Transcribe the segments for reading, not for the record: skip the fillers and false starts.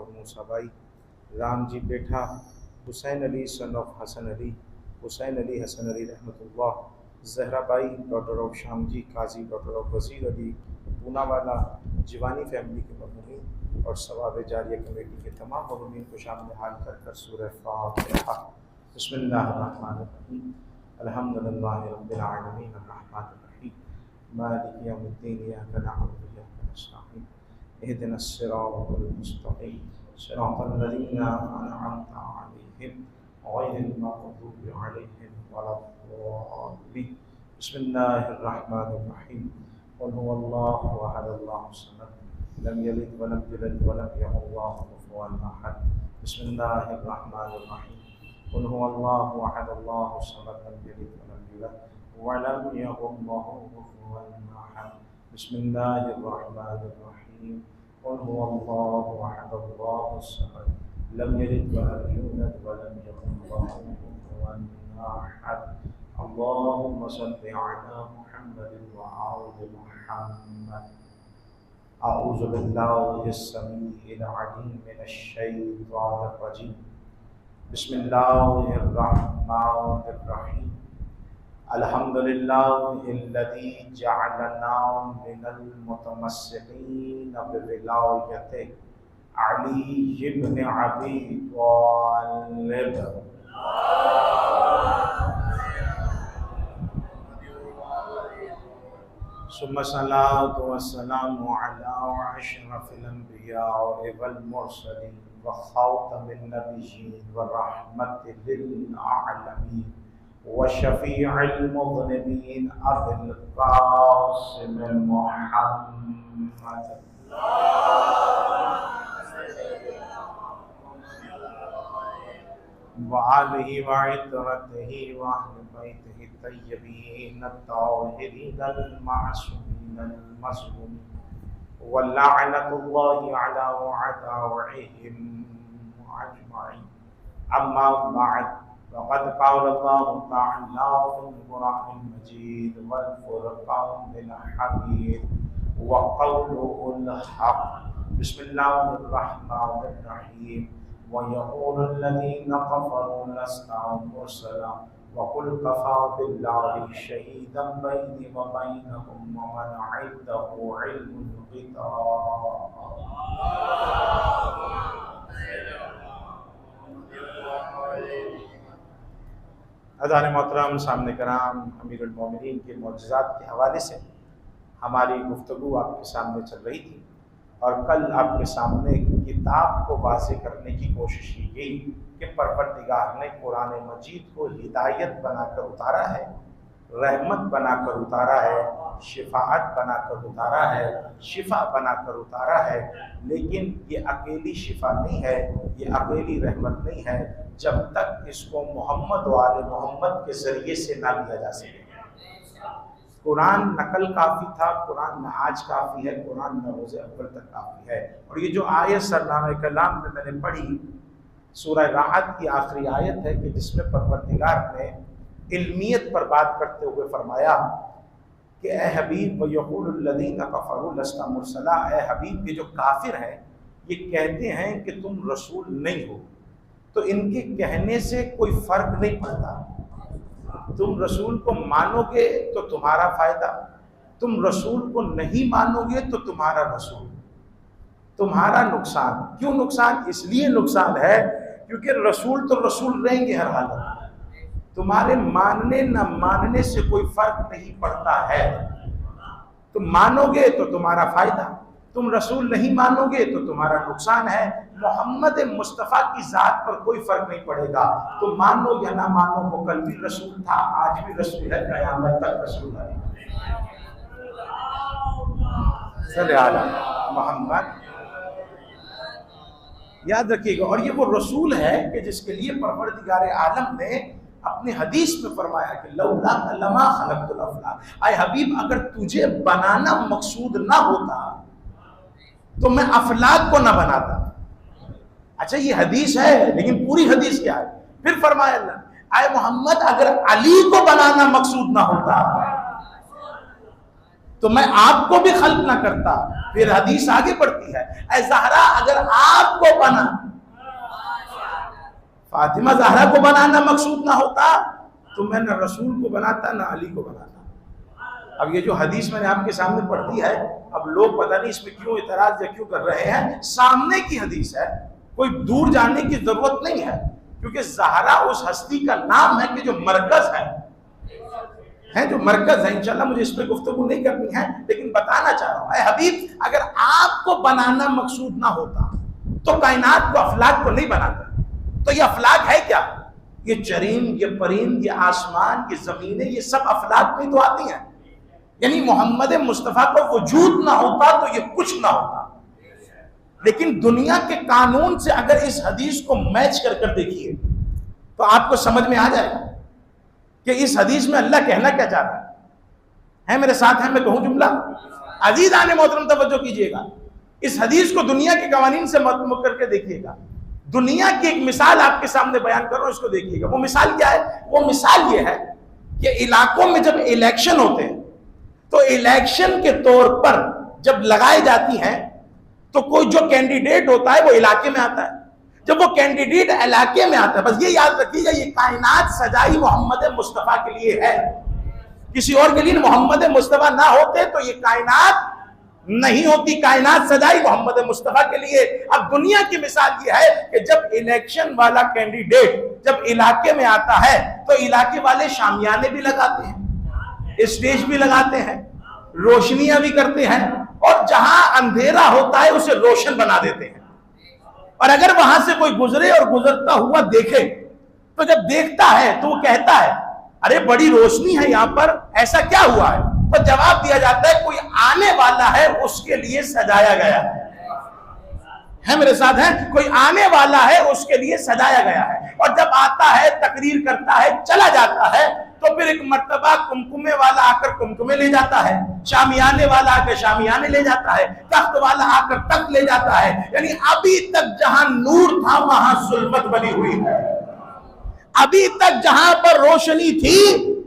Of موسیٰ بھائی، رام جی پیٹھا، حسین علی سن of Hasan Ali, حسین علی حسن علی رحمۃ اللہ، Zahra by daughter of شام جی، قاضی ڈاٹر آف وزیر علی، پونا والا جیوانی فیملی کے مرحومین اور ثواب جاریہ کمیٹی کے تمام مرحومین کو شامل حال کر کر سورہ فاتحہ۔ بسم اللہ الرحمن الرحیم، الحمد للہ رب العالمین الرحمن الرحیم مالک یوم الدین، ایاک نعبد و ایاک نستعین، اہدنا الصراط المستقیم صراط الذین انعمت علیہم غیر المغضوب علیہم ولا الضالین۔ بسم اللہ الرحمن الرحیم، قل هو اللہ احد اللہ الصمد لم یلد ولم یولد ولم یکن اللہ کفوا احد۔ بسم اللہ الرحمن الرحیم، قل هو اللہ احد اللہ الصمد لم یلد ولم یولد ولم یکن اللہ کفوا احد۔ بسم اللہ الرحمن الرحیم، قل هو اللہ احد اللہ الصمد لم یلد ولم یولد ولم یکن اللہ کفوا احد۔ اللهم صل على محمد وآل محمد۔ اعوذ باللہ السمیع العلیم من الشیطان الرجیم، بسم اللہ الرحمن الرحیم، الحمد للہ الذی جعلنا من المتمسکین بولایتہ علی بن ابی طالب۔ ثم الصلاة والسلام على أشرف الأنبياء والمرسلين وخاتم النبيين ورحمة للعالمين وشفيع المذنبين أبي القاسم محمد وآلہ وعترتہ وأہل بیتہ الطیبین الطاہرین المعصومین المظلومین ولعنۃ اللہ علی أعدائهم أجمعین۔ اما بعد، فقد قال اللہ تعالی فی القرآن المجید والفرقان الحمید وقوله الحق۔ بسم اللہ الرحمن الرحیم، وَيَقُولُ الَّذِينَ كَفَرُوا لَسْتَ مُرْسَلًا وَقُلْ كَفَىٰ بِاللَّهِ شَهِيدًا بَيْنِي وَبَيْنَكُمْ وَمَنْ عِندَهُ عِلْمُ الْكِتَابِ۔ حضرات محترم، سامنے کرام، امیر المومنین کے معجزات کے حوالے سے ہماری گفتگو آپ کے سامنے چل رہی تھی، اور کل آپ کے سامنے کتاب کو واضح کرنے کی کوشش کی گئی کہ پروردگار نے قرآن مجید کو ہدایت بنا کر اتارا ہے، رحمت بنا کر اتارا ہے، شفاعت بنا کر اتارا ہے، شفا بنا کر اتارا ہے، لیکن یہ اکیلی شفا نہیں ہے، یہ اکیلی رحمت نہیں ہے جب تک اس کو محمد و آل محمد کے ذریعے سے نہ لیا جا سکے۔ قرآن نقل کافی تھا، قرآن نہاج کافی ہے، قرآن نروز اول تک کافی ہے۔ اور یہ جو آیت سرنامہ کلام میں نے پڑھی، سورہ راحت کی آخری آیت ہے کہ جس میں پروردگار نے علمیت پر بات کرتے ہوئے فرمایا کہ اے حبیب وَيَقُولُ الَّذِينَ كَفَرُوا لَسْتَ مُرْسَلًا، اے حبیب یہ جو کافر ہیں یہ کہتے ہیں کہ تم رسول نہیں ہو، تو ان کے کہنے سے کوئی فرق نہیں پڑتا۔ تم رسول کو مانو گے تو تمہارا فائدہ، تم رسول کو نہیں مانو گے تو تمہارا رسول، تمہارا نقصان۔ کیوں نقصان؟ اس لیے نقصان ہے کیونکہ رسول تو رسول رہیں گے ہر حالت، تمہارے ماننے نہ ماننے سے کوئی فرق نہیں پڑتا ہے۔ تم مانو گے تو تمہارا فائدہ، تم رسول نہیں مانو گے تو تمہارا نقصان ہے۔ محمد مصطفیٰ کی ذات پر کوئی فرق نہیں پڑے گا، تم مانو یا نہ مانو، وہ کل بھی رسول تھا، آج بھی رسول ہے، قیامت تک رسول ہے۔ صلی علی محمد۔ یاد رکھیے گا، اور یہ وہ رسول ہے کہ جس کے لیے پروردگار عالم نے اپنے حدیث میں فرمایا کہ لولا لما خلقت الافلاک، اے حبیب اگر تجھے بنانا مقصود نہ ہوتا تو میں افلاک کو نہ بناتا۔ اچھا یہ حدیث ہے، لیکن پوری حدیث کیا ہے؟ پھر فرمایا اللہ، اے محمد اگر علی کو بنانا مقصود نہ ہوتا تو میں آپ کو بھی خلق نہ کرتا. پھر حدیث آگے بڑھتی ہے، اے زہرا اگر آپ کو بنا، فاطمہ زہرا کو بنانا مقصود نہ ہوتا تو میں نہ رسول کو بناتا نہ علی کو بناتا. اب یہ جو حدیث میں نے آپ کے سامنے پڑھی ہے، اب لوگ پتہ نہیں اس میں کیوں اعتراض یا کیوں کر رہے ہیں. سامنے کی حدیث ہے، کوئی دور جانے کی ضرورت نہیں ہے، کیونکہ زہرا اس ہستی کا نام ہے کہ جو مرکز ہے، جو مرکز ہے. انشاءاللہ مجھے اس پہ گفتگو نہیں کرنی ہے، لیکن بتانا چاہ رہا ہوں، اے حبیب اگر آپ کو بنانا مقصود نہ ہوتا تو کائنات کو، افلاک کو نہیں بناتا. تو یہ افلاک ہے کیا؟ یہ چرند، یہ پرند، یہ آسمان، یہ زمینیں، یہ سب افلاک میں تو آتی ہیں. یعنی محمد مصطفیٰ کو وجود نہ ہوتا تو یہ کچھ نہ ہوتا. لیکن دنیا کے قانون سے اگر اس حدیث کو میچ کر کر دیکھیے تو آپ کو سمجھ میں آ جائے گا کہ اس حدیث میں اللہ کہنا کیا چاہ رہا ہے. میرے ساتھ ہیں، میں کہوں جملہ. عزیزان محترم توجہ کیجئے گا، اس حدیث کو دنیا کے قوانین سے مربوط کر کے دیکھیے گا. دنیا کی ایک مثال آپ کے سامنے بیان کر رہا ہوں، اس کو دیکھیے گا. وہ مثال کیا ہے؟ وہ مثال یہ ہے کہ علاقوں میں جب الیکشن ہوتے ہیں تو الیکشن کے طور پر جب لگائے جاتی ہیں تو کوئی جو کینڈیڈیٹ ہوتا ہے وہ علاقے میں آتا ہے. جب وہ کینڈیڈیٹ علاقے میں آتا ہے، بس یہ یاد رکھیے گا یہ کائنات سجائی محمد مصطفیٰ کے لیے ہے، کسی اور کے لیے. محمد مصطفیٰ نہ ہوتے تو یہ کائنات نہیں ہوتی. کائنات سجائی محمد مصطفیٰ کے لیے. اب دنیا کی مثال یہ ہے کہ جب الیکشن والا کینڈیڈیٹ جب علاقے میں آتا ہے تو علاقے والے شامیانے بھی لگاتے ہیں، اسٹیج بھی لگاتے ہیں، روشنیاں بھی کرتے ہیں، اور جہاں اندھیرا ہوتا ہے اسے روشن بنا دیتے ہیں. اور اگر وہاں سے کوئی گزرے اور گزرتا ہوا دیکھے تو جب دیکھتا ہے تو وہ کہتا ہے ارے بڑی روشنی ہے یہاں پر، ایسا کیا ہوا ہے؟ تو جواب دیا جاتا ہے کوئی آنے والا ہے، اس کے لیے سجایا گیا ہے. میرے ساتھ ہیں؟ کوئی آنے والا ہے، اس کے لیے سجایا گیا ہے. اور جب آتا ہے، تقریر کرتا ہے، چلا جاتا ہے تو پھر ایک مرتبہ کمکمے والا آ کر کمکمے لے جاتا ہے، شامیانے والا آ کر شامیانے لے جاتا ہے، تخت والا آ کر تخت لے جاتا ہے. یعنی ابھی تک جہاں نور تھا وہاں ظلمت بنی ہوئی ہے. ابھی تک جہاں پر روشنی تھی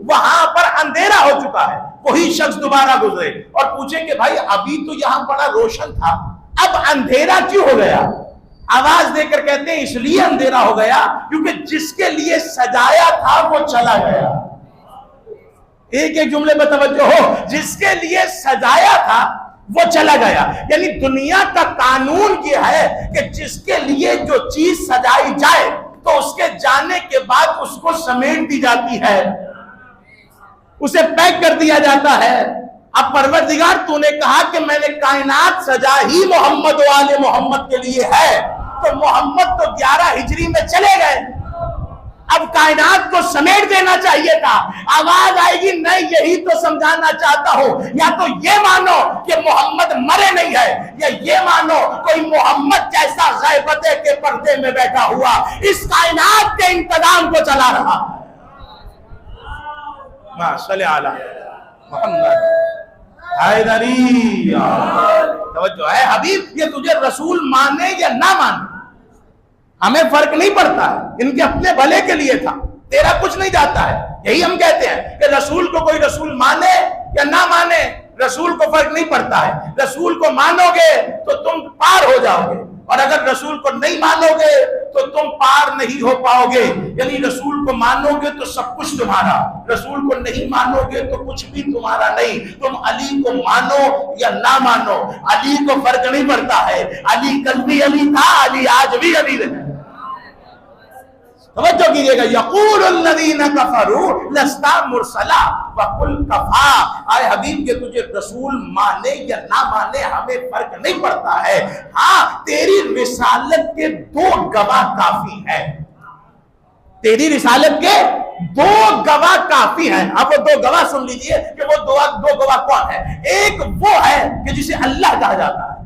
وہاں پر اندھیرا ہو چکا ہے. وہی شخص دوبارہ گزرے اور پوچھے کہ بھائی ابھی تو یہاں بڑا روشن تھا، اب اندھیرا کیوں ہو گیا؟ آواز دے کر کہتے ہیں اس لیے اندھیرا ہو گیا کیونکہ جس کے لیے سجایا تھا وہ چلا گیا. ایک ایک جملے میں توجہ ہو، جس کے لیے سجایا تھا وہ چلا گیا. یعنی دنیا کا قانون یہ ہے کہ جس کے لیے جو چیز سجائی جائے تو اس کے جانے کے بعد اس کو سمیٹ دی جاتی ہے، اسے پیک کر دیا جاتا ہے. اب پروردگار تو نے کہا کہ میں نے کائنات سجا ہی محمد و آل محمد کے لیے ہے، تو محمد تو 11 ہجری میں چلے گئے، اب کائنات کو سمیٹ دینا چاہیے تھا. آواز آئے گی نہیں، یہی تو سمجھانا چاہتا ہوں. یا تو یہ مانو کہ محمد مرے نہیں ہے، یا یہ مانو کوئی محمد جیسا غیبت کے پردے میں بیٹھا ہوا اس کائنات کے انتظام کو چلا رہا. ما صلی علی محمد حیدری. توجہ ہے حبیب، یہ تجھے رسول مانے یا نہ مانے ہمیں فرق نہیں پڑتا ہے، ان کے اپنے بھلے کے لیے تھا، تیرا کچھ نہیں جاتا ہے. یہی ہم کہتے ہیں کہ رسول کو کوئی رسول مانے یا نہ مانے رسول کو فرق نہیں پڑتا ہے. رسول کو مانو گے تو تم پار ہو جاؤ گے، اور اگر رسول کو نہیں مانو گے تو تم پار نہیں ہو پاؤ گے. یعنی رسول کو مانو گے تو سب کچھ تمہارا، رسول کو نہیں مانو گے تو کچھ بھی تمہارا نہیں. تم علی کو مانو یا نہ مانو، علی کو فرق نہیں پڑتا ہے. علی کل بھی علی تھا، علی آج بھی علی رہے. توجہ کیجئے گا. یقول الذین کفروا لست مرسلا وقل کفا. آئے حبیب کہ تجھے رسول مانے یا نہ مانے ہمیں فرق نہیں پڑتا ہے. ہاں تیری رسالت کے 2 گواہ کافی ہیں، تیری رسالت کے 2 گواہ کافی ہیں. اب وہ 2 گواہ سن لیجئے کہ وہ 2 گواہ کون ہیں. ایک وہ ہے کہ جسے اللہ کہا جاتا ہے،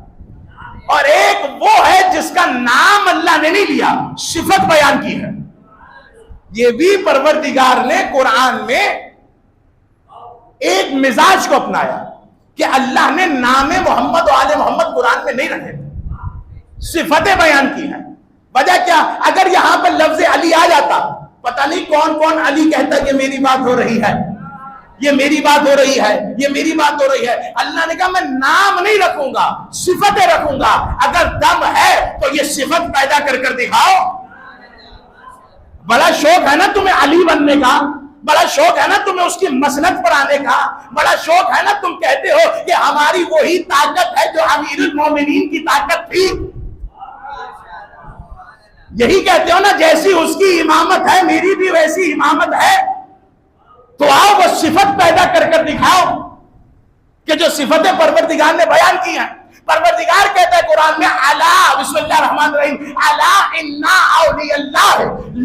اور ایک وہ ہے جس کا نام اللہ نے نہیں لیا، صفت بیان کی ہے. یہ بھی پروردگار نے قرآن میں ایک مزاج کو اپنایا کہ اللہ نے نام محمد و آل محمد قرآن میں نہیں رکھے، صفتیں بیان کی ہیں. وجہ کیا؟ اگر یہاں پر لفظ علی آ جاتا، پتہ نہیں کون کون علی کہتا کہ میری بات ہو رہی ہے. یہ میری بات ہو رہی ہے، یہ میری بات ہو رہی ہے. اللہ نے کہا میں نام نہیں رکھوں گا، صفتیں رکھوں گا. اگر دم ہے تو یہ صفت پیدا کر دکھاؤ. بڑا شوق ہے نا تمہیں علی بننے کا، بڑا شوق ہے نا تمہیں اس کی مسند پر آنے کا، بڑا شوق ہے نا تم کہتے ہو کہ ہماری وہی طاقت ہے جو امیر المومنین کی طاقت تھی. یہی کہتے ہو نا جیسی اس کی امامت ہے میری بھی ویسی امامت ہے. تو آؤ وہ صفت پیدا کر دکھاؤ کہ جو صفتیں پروردگار نے بیان کی ہیں. پروردگار کہتا ہے قرآن میں الا، بسم اللہ الرحمن الرحیم، الا ان اولیاء اللہ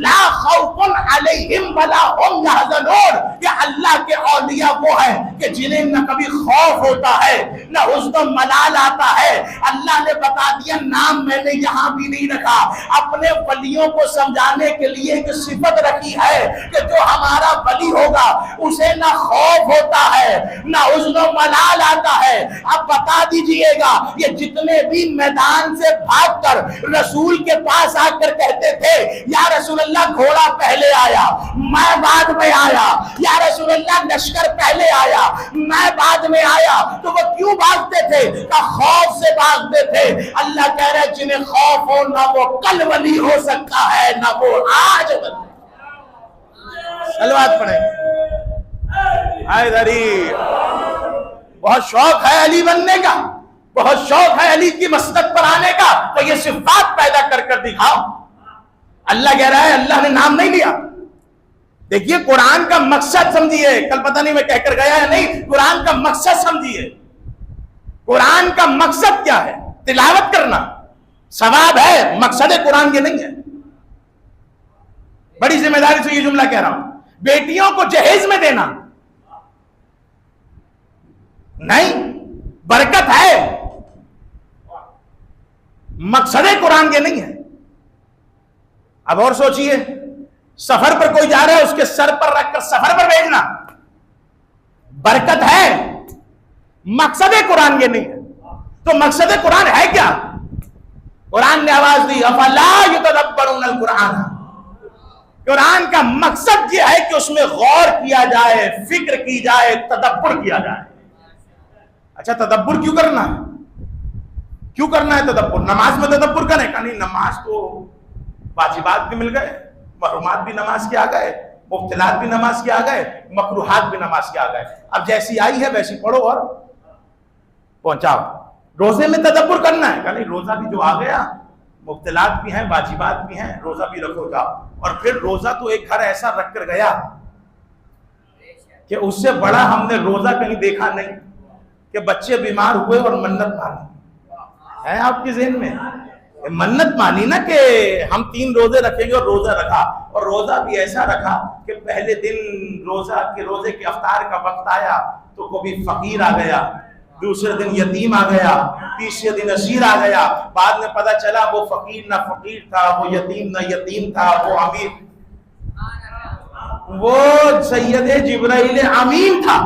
لا خوف علیہم ولا هم يحزنون. کہ اللہ کے اولیاء وہ ہیں کہ جنہیں نہ کبھی خوف ہوتا ہے نہ حزن و ملال آتا ہے. اللہ نے بتا دیا نام میں نے یہاں بھی نہیں رکھا، اپنے ولیوں کو سمجھانے کے لیے ایک صفت رکھی ہے کہ جو ہمارا ولی ہوگا اسے نہ خوف ہوتا ہے نہ حزن و ملال آتا ہے. اب بتا دیجئے گا یہ جتنے بھی میدان سے بھاگ کر رسول کے پاس آ کر کہتے تھے یا رسول اللہ گھوڑا پہلے آیا میں بعد میں آیا، یا رسول اللہ لشکر پہلے آیا میں بعد میں آیا، تو وہ کیوں بھاگتے تھے؟ کہ خوف سے بھاگتے تھے. اللہ کہہ رہے جنہیں خوف ہو نہ وہ کل ولی ہو سکتا ہے نہ وہ آج ولی. صلوات پڑھیں. آئے دری بہت شوق ہے علی بننے کا، بہت شوق ہے علی کی مسند پر آنے کا، تو یہ صفات پیدا کر دکھاؤ. اللہ کہہ رہا ہے اللہ نے نام نہیں لیا. دیکھیے قرآن کا مقصد سمجھیے، کل پتہ نہیں میں کہہ کر گیا یا نہیں، قرآن کا مقصد سمجھیے. قرآن کا مقصد کیا ہے؟ تلاوت کرنا ثواب ہے، مقصد قرآن یہ نہیں ہے. بڑی ذمہ داری سے یہ جملہ کہہ رہا ہوں. بیٹیوں کو جہیز میں دینا نہیں، برکت ہے، مقصد قرآن یہ نہیں ہے. اب اور سوچئے سفر پر کوئی جا رہا ہے اس کے سر پر رکھ کر سفر پر بھیجنا برکت ہے، مقصد قرآن یہ نہیں ہے. تو مقصد قرآن ہے کیا؟ قرآن نے آواز دی افلا یتدبرون القرآن. قرآن کا مقصد یہ ہے کہ اس میں غور کیا جائے، فکر کی جائے، تدبر کیا جائے. اچھا تدبر کیوں کرنا ہے؟ کیوں کرنا ہے تدبر؟ نماز میں تدبر کریں کہ نہیں، نماز تو واجبات بھی مل گئے، محرومات بھی نماز کے آ گئے، مبتلات بھی نماز کے آ گئے، مکروہات بھی نماز کے آ گئے، اب جیسی آئی ہے ویسی پڑھو اور پہنچاؤ. روزے میں تدبر کرنا ہے کہ نہیں، روزہ بھی جو آ گیا مبتلات بھی ہیں واجبات بھی ہیں، روزہ بھی رکھو گا. اور پھر روزہ تو ایک گھر ایسا رکھ کر گیا کہ اس سے بڑا ہم نے روزہ کہیں دیکھا نہیں کہ بچے بیمار ہوئے اور منت مانی ہے. آپ کے ذہن میں منت مانی نا کہ ہم 3 روزے رکھیں گے اور روزہ رکھا، اور روزہ بھی ایسا رکھا کہ پہلے دن روزے کے افطار کا وقت آیا تو کبھی فقیر آ گیا، دوسرے دن یتیم آ گیا، تیسرے دن اسیر آ گیا، بعد میں پتہ چلا وہ فقیر نہ فقیر تھا، وہ یتیم نہ یتیم تھا، وہ امیر، وہ سید جبرائیل امین تھا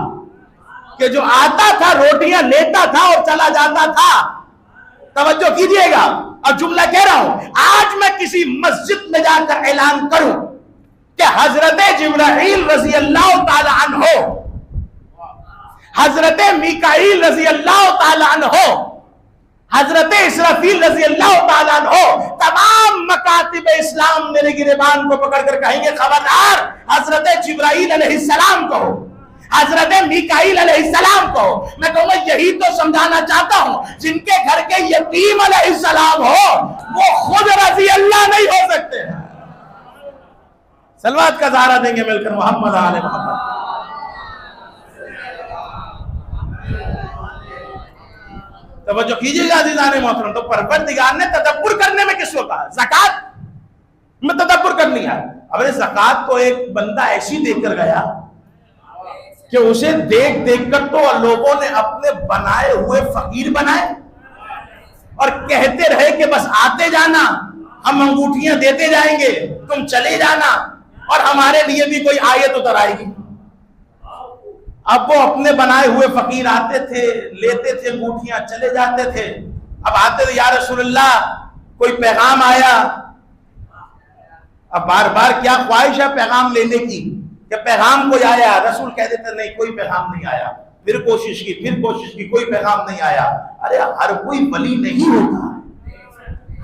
کہ جو آتا تھا روٹیاں لیتا تھا اور چلا جاتا تھا. توجہ کیجئے گا. اور جملہ کہہ رہا ہوں، آج میں کسی مسجد میں جا کر اعلان کروں کہ حضرت جبرائیل رضی اللہ تعالی عنہ، حضرت میکائیل رضی اللہ تعالی عنہ، حضرت اسرافیل رضی اللہ تعالی عنہ، تمام مکاتب اسلام میرے گریبان کو پکڑ کر کہیں گے خبردار حضرت جبرائیل علیہ السلام کو، حضرت میکائیل علیہ السلام کو. میں کہوں گا یہی تو سمجھانا چاہتا ہوں، جن کے گھر کے یتیم علیہ السلام ہو وہ خود رضی اللہ نہیں ہو سکتے. صلوات کا اظہار دیں گے مل کر محمد آل محمد. توجہ کیجئے گا عزیزان محترم. تو پروردگار نے تدبر کرنے میں کس کو کہا؟ زکات میں تدبر کرنی ہے. اب زکات کو ایک بندہ ایسی دے کر گیا کہ اسے دیکھ کر تو لوگوں نے اپنے بنائے ہوئے فقیر بنائے اور کہتے رہے کہ بس آتے جانا، ہم انگوٹھیاں دیتے جائیں گے، تم چلے جانا اور ہمارے لیے بھی کوئی آیت اتر آئے گی. اب وہ اپنے بنائے ہوئے فقیر آتے تھے، لیتے تھے انگوٹھیاں، چلے جاتے تھے. اب آتے تھے یا رسول اللہ کوئی پیغام آیا. اب بار بار کیا خواہش ہے پیغام لینے کی؟ کہ پیغام کوئی آیا، رسول کہہ دیتے نہیں کوئی پیغام نہیں آیا، پھر کوشش کی کوئی پیغام نہیں آیا۔ ارے ہر کوئی ولی نہیں ہوتا،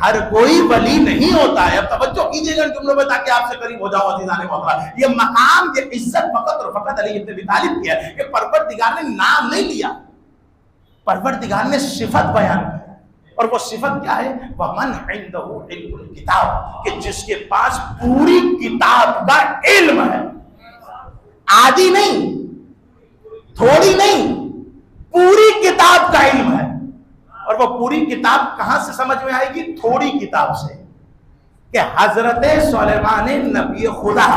ہر کوئی ولی نہیں ہوتا ہے۔ اب توجہ کیجئے گا ان جملوں میں تاکہ آپ سے قریب ہو جاؤ عزیزان محترم۔ یہ مقام، یہ عزت فقط اور فقط علی ابن ابی طالب کی ہے کہ پروردگار نے نام نہیں لیا، پروردگار نے صفت بیان کی، اور وہ صفت کیا ہے؟ وَمَنْ عِنْدَهُ عِلْمُ الْكِتَابِ، کہ جس کے پاس پوری کتاب کا علم ہے، آدھی نہیں، تھوڑی نہیں، پوری کتاب کا علم ہے۔ اور وہ پوری کتاب کہاں سے سمجھ میں آئے گی؟ تھوڑی کتاب سے، کہ حضرت سلیمان نبی خدا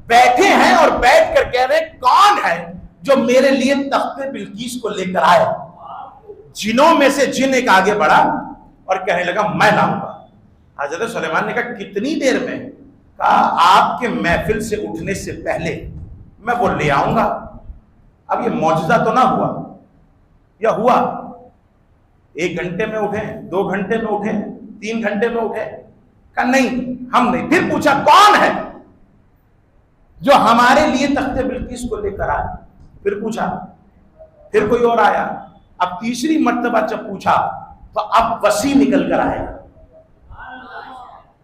بیٹھے ہیں اور بیٹھ کر کہہ رہے کون ہے جو میرے لیے تخت بلقیس کو لے کر آئے؟ جنوں میں سے جن ایک آگے بڑھا اور کہنے لگا میں لاؤں گا۔ حضرت سلیمان نے کہا کتنی دیر میں؟ کہا آپ کے محفل سے اٹھنے سے پہلے میں وہ لے آؤں گا۔ اب یہ معجزہ تو نہ ہوا، یا ہوا؟ 1 گھنٹے میں اٹھے، 2 گھنٹے میں اٹھے، 3 گھنٹے میں اٹھے؟ کہا نہیں ہم نہیں۔ پھر پوچھا کون ہے جو ہمارے لیے تخت بلقیس کو لے کر آئے؟ پھر پوچھا، پھر کوئی اور آیا۔ اب تیسری مرتبہ جب پوچھا تو اب وسیع نکل کر آیا۔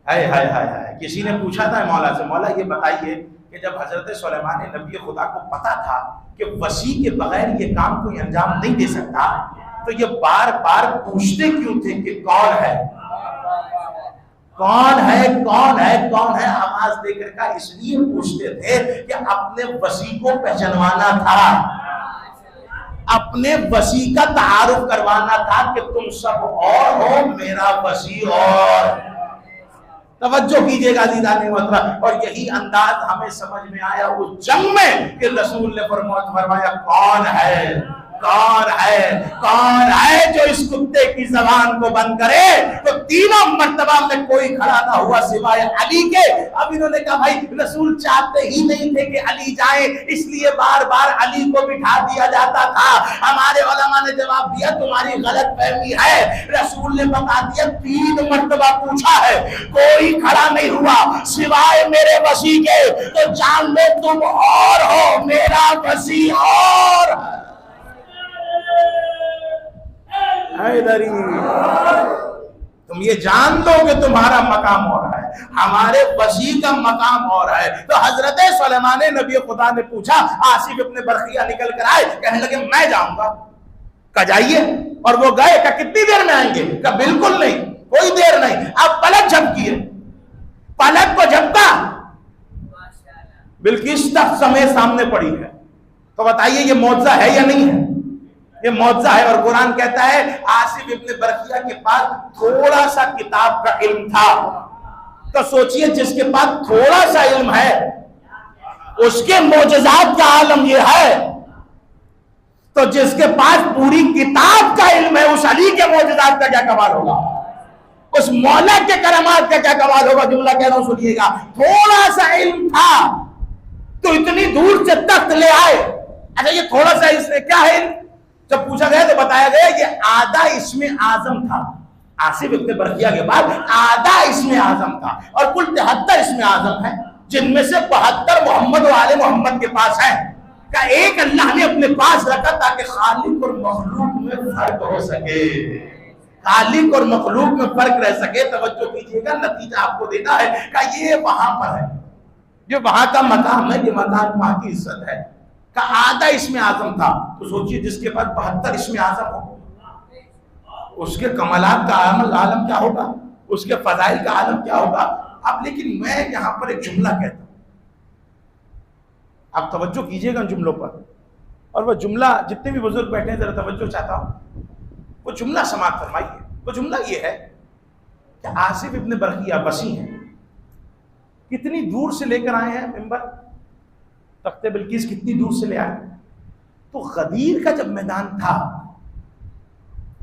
ہائے ہائے ہائے ہائے، کسی نے پوچھا تھا مولا سے، مولا یہ بتائیے کہ جب حضرت سلیمان نبی خدا کو پتا تھا کہ وسیع کے بغیر یہ کام کوئی انجام نہیں دے سکتا، تو یہ بار بار پوچھتے کیوں تھے کہ کون ہے کون ہے کون ہے کون ہے؟ آواز دے کر کا اس لیے پوچھتے تھے کہ اپنے وسیع کو پہچانوانا تھا، اپنے وسیع کا تعارف کروانا تھا کہ تم سب اور ہو، میرا وسیع اور۔ توجہ کیجئے گا عزیزان محترم، اور یہی انداز ہمیں سمجھ میں آیا اس جنگ میں کہ رسول نے فرمایا کون ہے کون ہے کون ہے جو اس کتے کی زبان کو بند کرے؟ تو تینوں مرتبہ میں کوئی کھڑا نہ ہوا سوائے علی کے۔ اب انہوں نے کہا بھائی رسول چاہتے ہی نہیں تھے کہ علی جائیں، اس لیے بار بار علی کو بٹھا دیا جاتا تھا۔ ہمارے علماء نے جواب دیا تمہاری غلط فہمی ہے، رسول نے بتا دیا 3 مرتبہ پوچھا ہے، کوئی کھڑا نہیں ہوا سوائے میرے وسیع کے، تو جان لو تم اور ہو، میرا وسیع اور ہے۔ تم یہ جان دو کہ تمہارا مقام اور ہے، ہمارے وسیع کا مقام اور ہے۔ تو حضرت سلیمان نبی خدا نے پوچھا، آصف ابن برقیہ نکل کر آئے، کہنے لگے میں جاؤں گا۔ کہا جائیے، اور وہ گئے۔ کہا کتنی دیر میں آئیں گے؟ کہا بالکل نہیں، کوئی دیر نہیں۔ اب پلک جھپکی ہے، پلک کو جھپکا، بلقیس تخت سمیت سامنے پڑی ہے۔ تو بتائیے یہ معجزہ ہے یا نہیں ہے؟ یہ معجزہ ہے۔ اور قرآن کہتا ہے آصف ابن برقیہ کے پاس تھوڑا سا کتاب کا علم تھا۔ تو سوچئے جس کے پاس تھوڑا سا علم ہے اس کے معجزات کا عالم یہ ہے، تو جس کے پاس پوری کتاب کا علم ہے اس علی کے معجزات کا کیا کمال ہوگا، اس مولا کے کرامات کا کیا کمال ہوگا۔ جملہ کہہ رہا ہوں سنیے گا، تھوڑا سا علم تھا تو اتنی دور سے تخت لے آئے۔ اچھا یہ تھوڑا سا اس نے کیا ہے؟ جب پوچھا گیا تو بتایا گیا کہ آدھا اسم اعظم تھا۔ آصف ابن برقیہ کے بعد آدھا اسم اعظم تھا، اور کل 73 اسم اعظم ہیں، جن میں سے 72 محمد و آل محمد کے پاس ہیں۔ کا ایک اللہ نے اپنے پاس رکھا تاکہ خالق اور مخلوق میں فرق ہو سکے، خالق اور مخلوق میں فرق رہ سکے۔ توجہ کیجئے گا، نتیجہ آپ کو دینا ہے کہ یہ وہاں پر ہے، یہ وہاں کا مقام ہے، یہ مقام وہاں کی عزت ہے۔ کا آدھا اسم اعظم تھا، تو سوچئے جس کے پاس 72 اسم اعظم ہو، اس کے کمالات کا عالم کیا ہوگا، اس کے فضائل کا عالم کیا ہوگا۔ اب لیکن میں یہاں پر ایک جملہ کہتا ہوں، آپ توجہ کیجئے گا ان جملوں پر، اور وہ جملہ جتنے بھی بزرگ بیٹھے ہیں ذرا توجہ چاہتا ہوں، وہ جملہ سماعت فرمائیے۔ وہ جملہ یہ ہے کہ آصف ابن برقیہ وسیع ہیں، کتنی دور سے لے کر آئے ہیں منبر، تخت بلقیس کتنی دور سے لے آئے۔ تو غدیر کا جب میدان تھا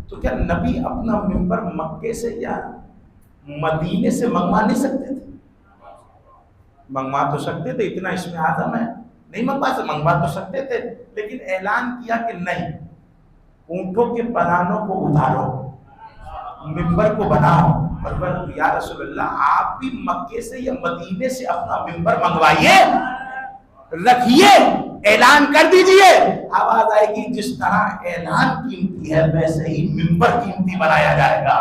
تو کیا نبی اپنا منبر مکے سے یا مدینے سے منگوا نہیں سکتے تھے؟ منگوا تو سکتے تھے، اتنا اسم اعظم ہے، نہیں منگوا تو سکتے تھے، لیکن اعلان کیا کہ نہیں، اونٹوں کے پرانوں کو اتارو، منبر کو بناؤ۔ یا رسول اللہ آپ بھی مکے سے یا مدینے سے اپنا منبر منگوائیے۔ رکھیے، اعلان کر دیجئے، آواز آئے گی جس طرح اعلان قیمتی ہے ویسے ہی ممبر قیمتی بنایا جائے گا۔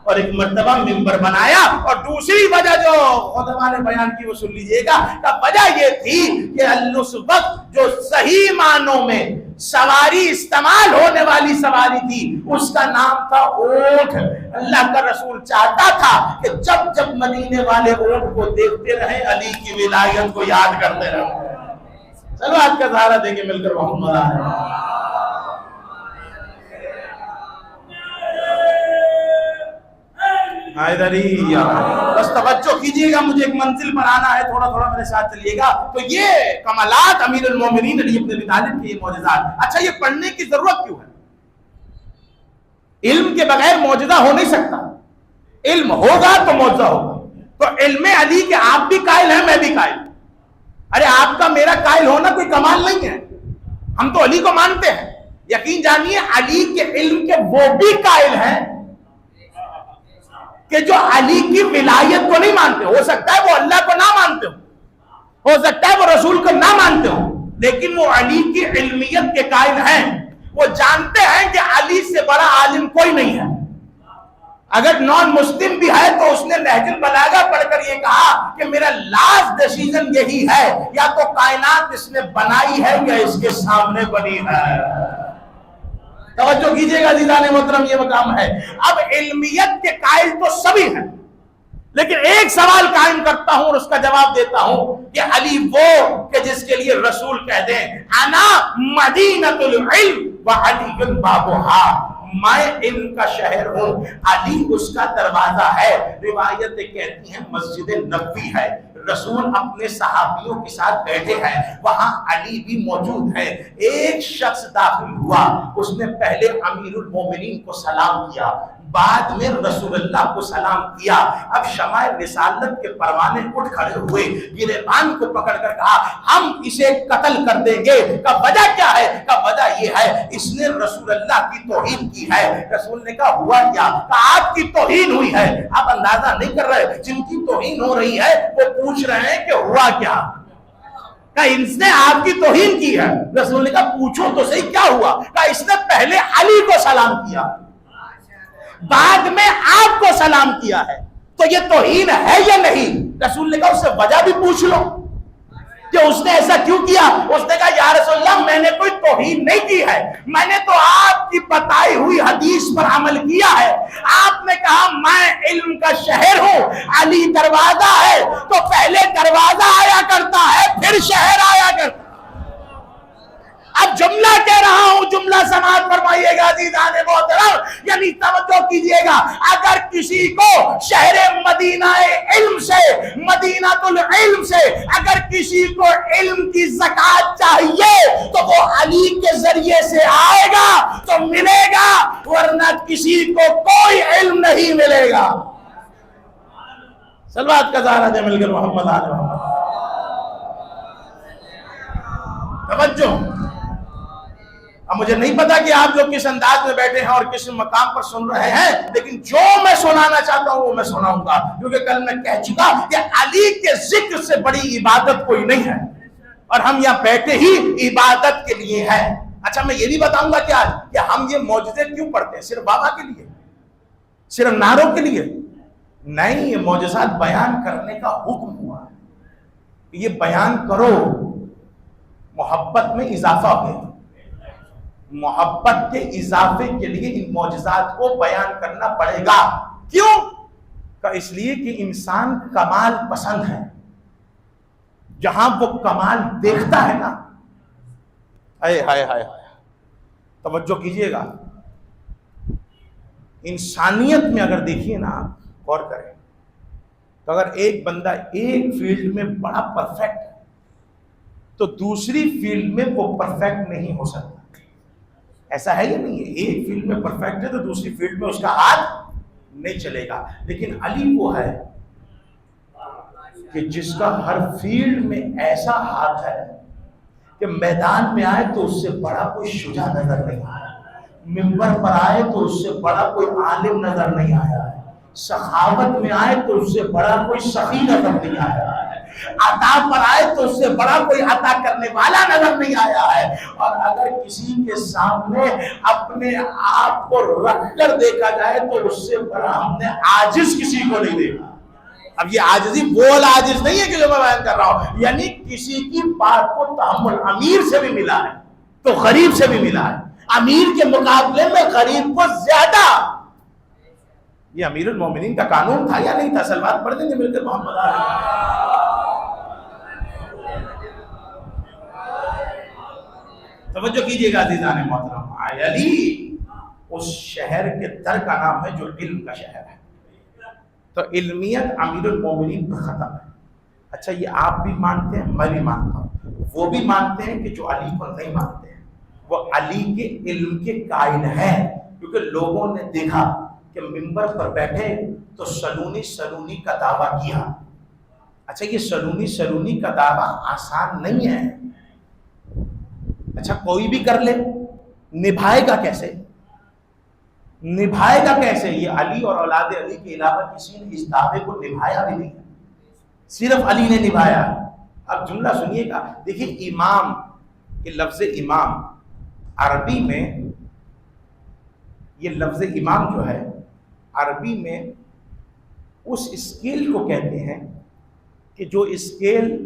اور ایک مرتبہ ممبر بنایا، اور دوسری وجہ جو خطبہ نے بیان کی وہ سن لیجئے گا، کہ وجہ یہ تھی کہ اس وقت جو صحیح معنوں میں سواری استعمال ہونے والی سواری تھی اس کا نام تھا اونٹ۔ اللہ کا رسول چاہتا تھا کہ جب جب مدینے والے اونٹ کو دیکھتے رہیں علی کی ولایت کو یاد کرتے رہیں۔ چلو آج کا سہارا دیں گے مل کر محمد بس توجہ کیجئے گا، مجھے ایک منزل پر آنا ہے، تھوڑا تھوڑا میرے ساتھ چلیے گا۔ تو یہ کمالات امیر المومنین علی بن ابی طالب کے یہ معجزات، اچھا یہ پڑھنے کی ضرورت کیوں ہے؟ علم کے بغیر معجزہ ہو نہیں سکتا، علم ہوگا تو معجزہ ہوگا۔ تو علم علی کے آپ بھی قائل ہیں، میں بھی قائل۔ ارے آپ کا میرا قائل ہونا کوئی کمال نہیں ہے، ہم تو علی کو مانتے ہیں۔ یقین جانیے علی کے علم کے وہ بھی قائل ہیں کہ جو علی کی ولایت کو نہیں مانتے۔ ہو سکتا ہے وہ اللہ کو نہ مانتے ہو سکتا ہے وہ رسول کو نہ مانتے ہو، لیکن وہ علی کی علمیت کے قائل ہیں۔ وہ جانتے ہیں کہ علی سے بڑا عالم کوئی نہیں ہے۔ اگر نان مسلم بھی ہے تو اس نے نہج البلاغہ پڑھ کر یہ کہا کہ میرا لاسٹ ڈیسیژن یہی ہے، یا تو کائنات اس نے بنائی ہے یا اس کے سامنے بنی ہے۔ توجہ کیجئے گا عزیزان محترم، یہ مقام ہے۔ اب علمیت کے قائل تو سبھی ہیں، لیکن ایک سوال قائم کرتا ہوں اور اس کا جواب دیتا ہوں کہ علی وہ کہ جس کے لیے رسول کہہ دیں انا مدینۃ العلم وعلی بابھا، میں علم کا شہر ہوں، علی اس کا دروازہ ہے۔ روایتیں کہتی ہیں مسجد نبوی ہے، رسول اپنے صحابیوں کے ساتھ بیٹھے ہیں، وہاں علی بھی موجود ہے۔ ایک شخص داخل ہوا، اس نے پہلے امیر المومنین کو سلام کیا، بعد میں رسول اللہ کو سلام کیا۔ اب شمع رسالت کے پروانے اٹھ کھڑے ہوئے، گریبان کو پکڑ کر کہا ہم اسے قتل کر دیں گے۔ کا وجہ کیا ہے؟ کا وجہ یہ ہے اس نے رسول اللہ کی توہین کی ہے۔ رسول نے کہا ہوا کیا؟ کہا آپ کی توہین ہوئی ہے۔ آپ اندازہ نہیں کر رہے، جن کی توہین ہو رہی ہے وہ پوچھ رہے ہیں کہ ہوا کیا؟ کہا اس نے آپ کی توہین کی ہے۔ رسول نے کہا پوچھو تو صحیح کیا ہوا؟ کہا اس نے پہلے علی کو سلام کیا، بعد میں آپ کو سلام کیا ہے، تو یہ توہین ہے یا نہیں؟ رسول نے کہا اس سے وجہ بھی پوچھ لو کہ اس نے ایسا کیوں کیا۔ اس نے کہا یا رسول اللہ میں نے کوئی توہین نہیں کی ہے، میں نے تو آپ کی بتائی ہوئی حدیث پر عمل کیا ہے۔ آپ نے کہا میں علم کا شہر ہوں، علی دروازہ ہے، تو پہلے دروازہ آیا کرتا ہے پھر شہر آیا کرتا ہے۔ اب جملہ کہہ رہا ہوں، جملہ سماعت فرمائیے گا عزیزان محترم، یعنی توجہ کیجئے گا، اگر کسی کو شہر مدینہ علم سے، مدینہ العلم سے اگر کسی کو علم کی زکات چاہیے تو وہ علی کے ذریعے سے آئے گا تو ملے گا، ورنہ کسی کو کوئی علم نہیں ملے گا۔ صلوات کا زہرا دے مل کر محمد آل محمد۔ توجہ، اب مجھے نہیں پتا کہ آپ جو کس انداز میں بیٹھے ہیں اور کس مقام پر سن رہے ہیں، لیکن جو میں سنانا چاہتا ہوں وہ میں سناؤں گا، کیونکہ کل میں کہہ چکا کہ علی کے ذکر سے بڑی عبادت کوئی نہیں ہے، اور ہم یہاں بیٹھے ہی عبادت کے لیے ہیں۔ اچھا میں یہ بھی بتاؤں گا کیا کہ ہم یہ معجزے کیوں پڑھتے ہیں؟ صرف بابا کے لیے، صرف نعروں کے لیے نہیں، یہ معجزات بیان کرنے کا حکم ہوا ہے۔ یہ بیان کرو، محبت میں اضافہ ہو، محبت کے اضافے کے لیے ان معجزات کو بیان کرنا پڑے گا۔ کیوں؟ کہ اس لیے کہ انسان کمال پسند ہے، جہاں وہ کمال دیکھتا ہے نا، ہائے ہائے ہائے ہائے، توجہ کیجئے گا، انسانیت میں اگر دیکھیے نا، غور کریں تو اگر ایک بندہ ایک فیلڈ میں بڑا پرفیکٹ ہے تو دوسری فیلڈ میں وہ پرفیکٹ نہیں ہو سکتا۔ ایسا ہے یا نہیں ہے؟ ایک فیلڈ میں پرفیکٹ ہے تو دوسری فیلڈ میں اس کا ہاتھ نہیں چلے گا، لیکن علی وہ ہے کہ جس کا ہر فیلڈ میں ایسا ہاتھ ہے کہ میدان میں آئے تو اس سے بڑا کوئی شجاع نظر نہیں آیا، منبر پر آئے تو اس سے بڑا کوئی عالم نظر نہیں آیا ہے، سخاوت میں آئے تو اس سے بڑا کوئی سخی نظر نہیں آیا ہے، عطا پر آئے تو اس سے بڑا کوئی عطا کرنے والا نظر نہیں آیا ہے. اور اگر کسی کے سامنے اپنے آپ کو رکھ کر دیکھا جائے تو اس سے بڑا ہم نے عاجز کسی کو نہیں دیکھا. اب یہ عاجزی وہ عاجز نہیں ہے کہ جو میں بیان کر رہا ہوں, یعنی کسی کی بات کو تحمل امیر سے بھی ملا ہے تو غریب سے بھی ملا ہے, امیر کے مقابلے میں غریب کو زیادہ. یہ امیر المومنین کا قانون تھا یا نہیں تھا؟ سلوات پڑھ دیں گے مل کر محمد توجہ کیجئے گا عزیزان محترم. علی اس شہر کے در کا نام ہے جو علم کا شہر ہے. تو علمیت امیر المومنین پر ختم ہے. اچھا یہ آپ بھی مانتے ہیں, میں بھی مانتا ہوں, وہ بھی مانتے ہیں کہ جو علی کو نہیں مانتے ہیں وہ علی کے علم کے قائل ہیں, کیونکہ لوگوں نے دیکھا کہ منبر پر بیٹھے تو سلونی کا دعویٰ کیا. اچھا یہ سلونی کا دعویٰ آسان نہیں ہے. اچھا کوئی بھی کر لے, نبھائے گا کیسے؟ نبھائے گا کیسے؟ یہ علی اور اولاد علی کے علاوہ کسی نے اس دعوے کو نبھایا بھی نہیں, صرف علی نے نبھایا. اب جملہ سنیے گا, دیکھیے امام, یہ لفظ امام عربی میں, یہ لفظ امام جو ہے عربی میں اس اسکیل کو کہتے ہیں کہ جو اسکیل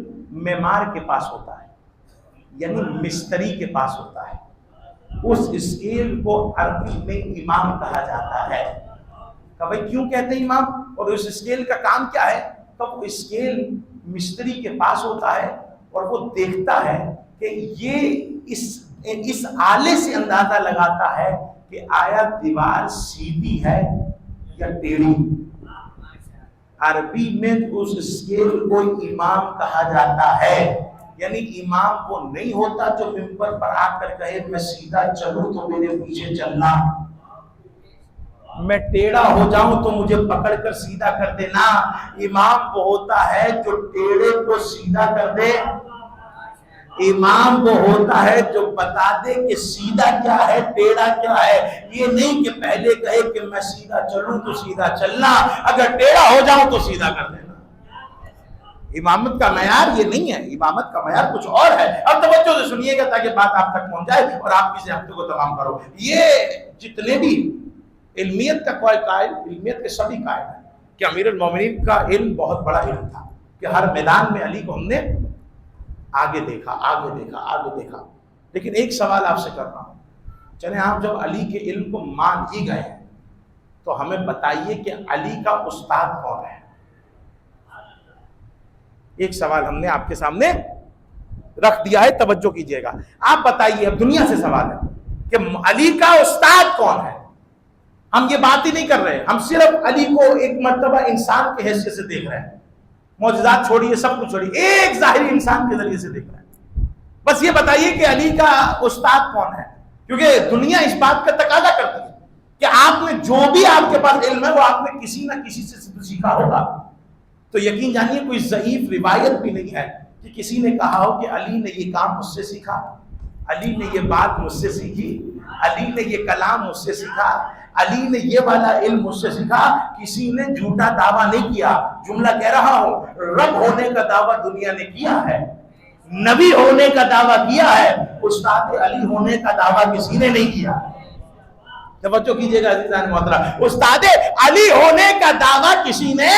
معمار کے پاس ہوتا ہے, یعنی مستری کے پاس ہوتا ہے, اس اسکیل کو عربی میں امام کہا جاتا ہے. کہ بھائی کیوں کہتے ہیں امام, اور اس اسکیل کا کام کیا ہے؟ تو وہ اسکیل مستری کے پاس ہوتا ہے اور وہ دیکھتا ہے کہ یہ اس آلے سے اندازہ لگاتا ہے کہ آیا دیوار سیدھی ہے یا ٹیڑھی. عربی میں اس اسکیل کو امام کہا جاتا ہے. یعنی امام وہ نہیں ہوتا جو منبر پر آ کر کہے میں سیدھا چلوں تو میرے پیچھے چلنا, میں ٹیڑھا ہو جاؤں تو مجھے پکڑ کر سیدھا کر دینا. امام وہ ہوتا ہے جو ٹیڑھے کو سیدھا کر دے. امام وہ ہوتا ہے جو بتا دے کہ سیدھا کیا ہے ٹیڑھا کیا ہے. یہ نہیں کہ پہلے کہے کہ میں سیدھا چلوں تو سیدھا چلنا, اگر ٹیڑھا ہو جاؤں تو سیدھا کر دینا. امامت کا معیار یہ نہیں ہے, امامت کا معیار کچھ اور ہے. اب توجہ سے سنیے گا تاکہ بات آپ تک پہنچ جائے اور آپ کسی ہفتے کو تمام کرو. یہ جتنے بھی علمیت کا کوئی قائل, علمیت کے سبھی قائل ہیں کہ امیر المومنین کا علم بہت بڑا علم تھا, کہ ہر میدان میں علی کو ہم نے آگے دیکھا. لیکن ایک سوال آپ سے کر رہا ہوں, چلیں آپ جب علی کے علم کو مان ہی گئے ہیں تو ہمیں بتائیے کہ علی کا استاد کون ہے. ایک سوال ہم نے آپ کے سامنے رکھ دیا ہے, توجہ کیجئے گا. آپ بتائیے, اب دنیا سے سوال ہے کہ علی کا استاد کون ہے. ہم یہ بات ہی نہیں کر رہے, ہم صرف علی کو ایک مرتبہ انسان کے حیثیت سے دیکھ رہے ہیں. معجزات چھوڑیے, سب کچھ چھوڑیے, ایک ظاہری انسان کے ذریعے سے دیکھ رہے ہیں. بس یہ بتائیے کہ علی کا استاد کون ہے, کیونکہ دنیا اس بات کا تقاضا کرتی ہے کہ آپ نے جو بھی آپ کے پاس علم ہے وہ آپ نے کسی نہ کسی سے سیکھا ہوگا. تو یقین جانیے کوئی ضعیف روایت بھی نہیں ہے کہ کسی نے کہا ہو کہ علی نے یہ کام مجھ سے سیکھا, علی نے یہ بات مجھ سے سیکھی, علی نے یہ کلام مجھ سے سیکھا, علی نے یہ والا علم مجھ سے سیکھا. کسی نے جھوٹا دعویٰ نہیں کیا. جملہ کہہ رہا ہوں, رب ہونے کا دعویٰ دنیا نے کیا ہے, نبی ہونے کا دعویٰ کیا ہے, استاد علی ہونے کا دعویٰ کسی نے نہیں کیا. توجہ کیجئے گا عزیزان محترم, استاد علی ہونے کا دعویٰ کسی نے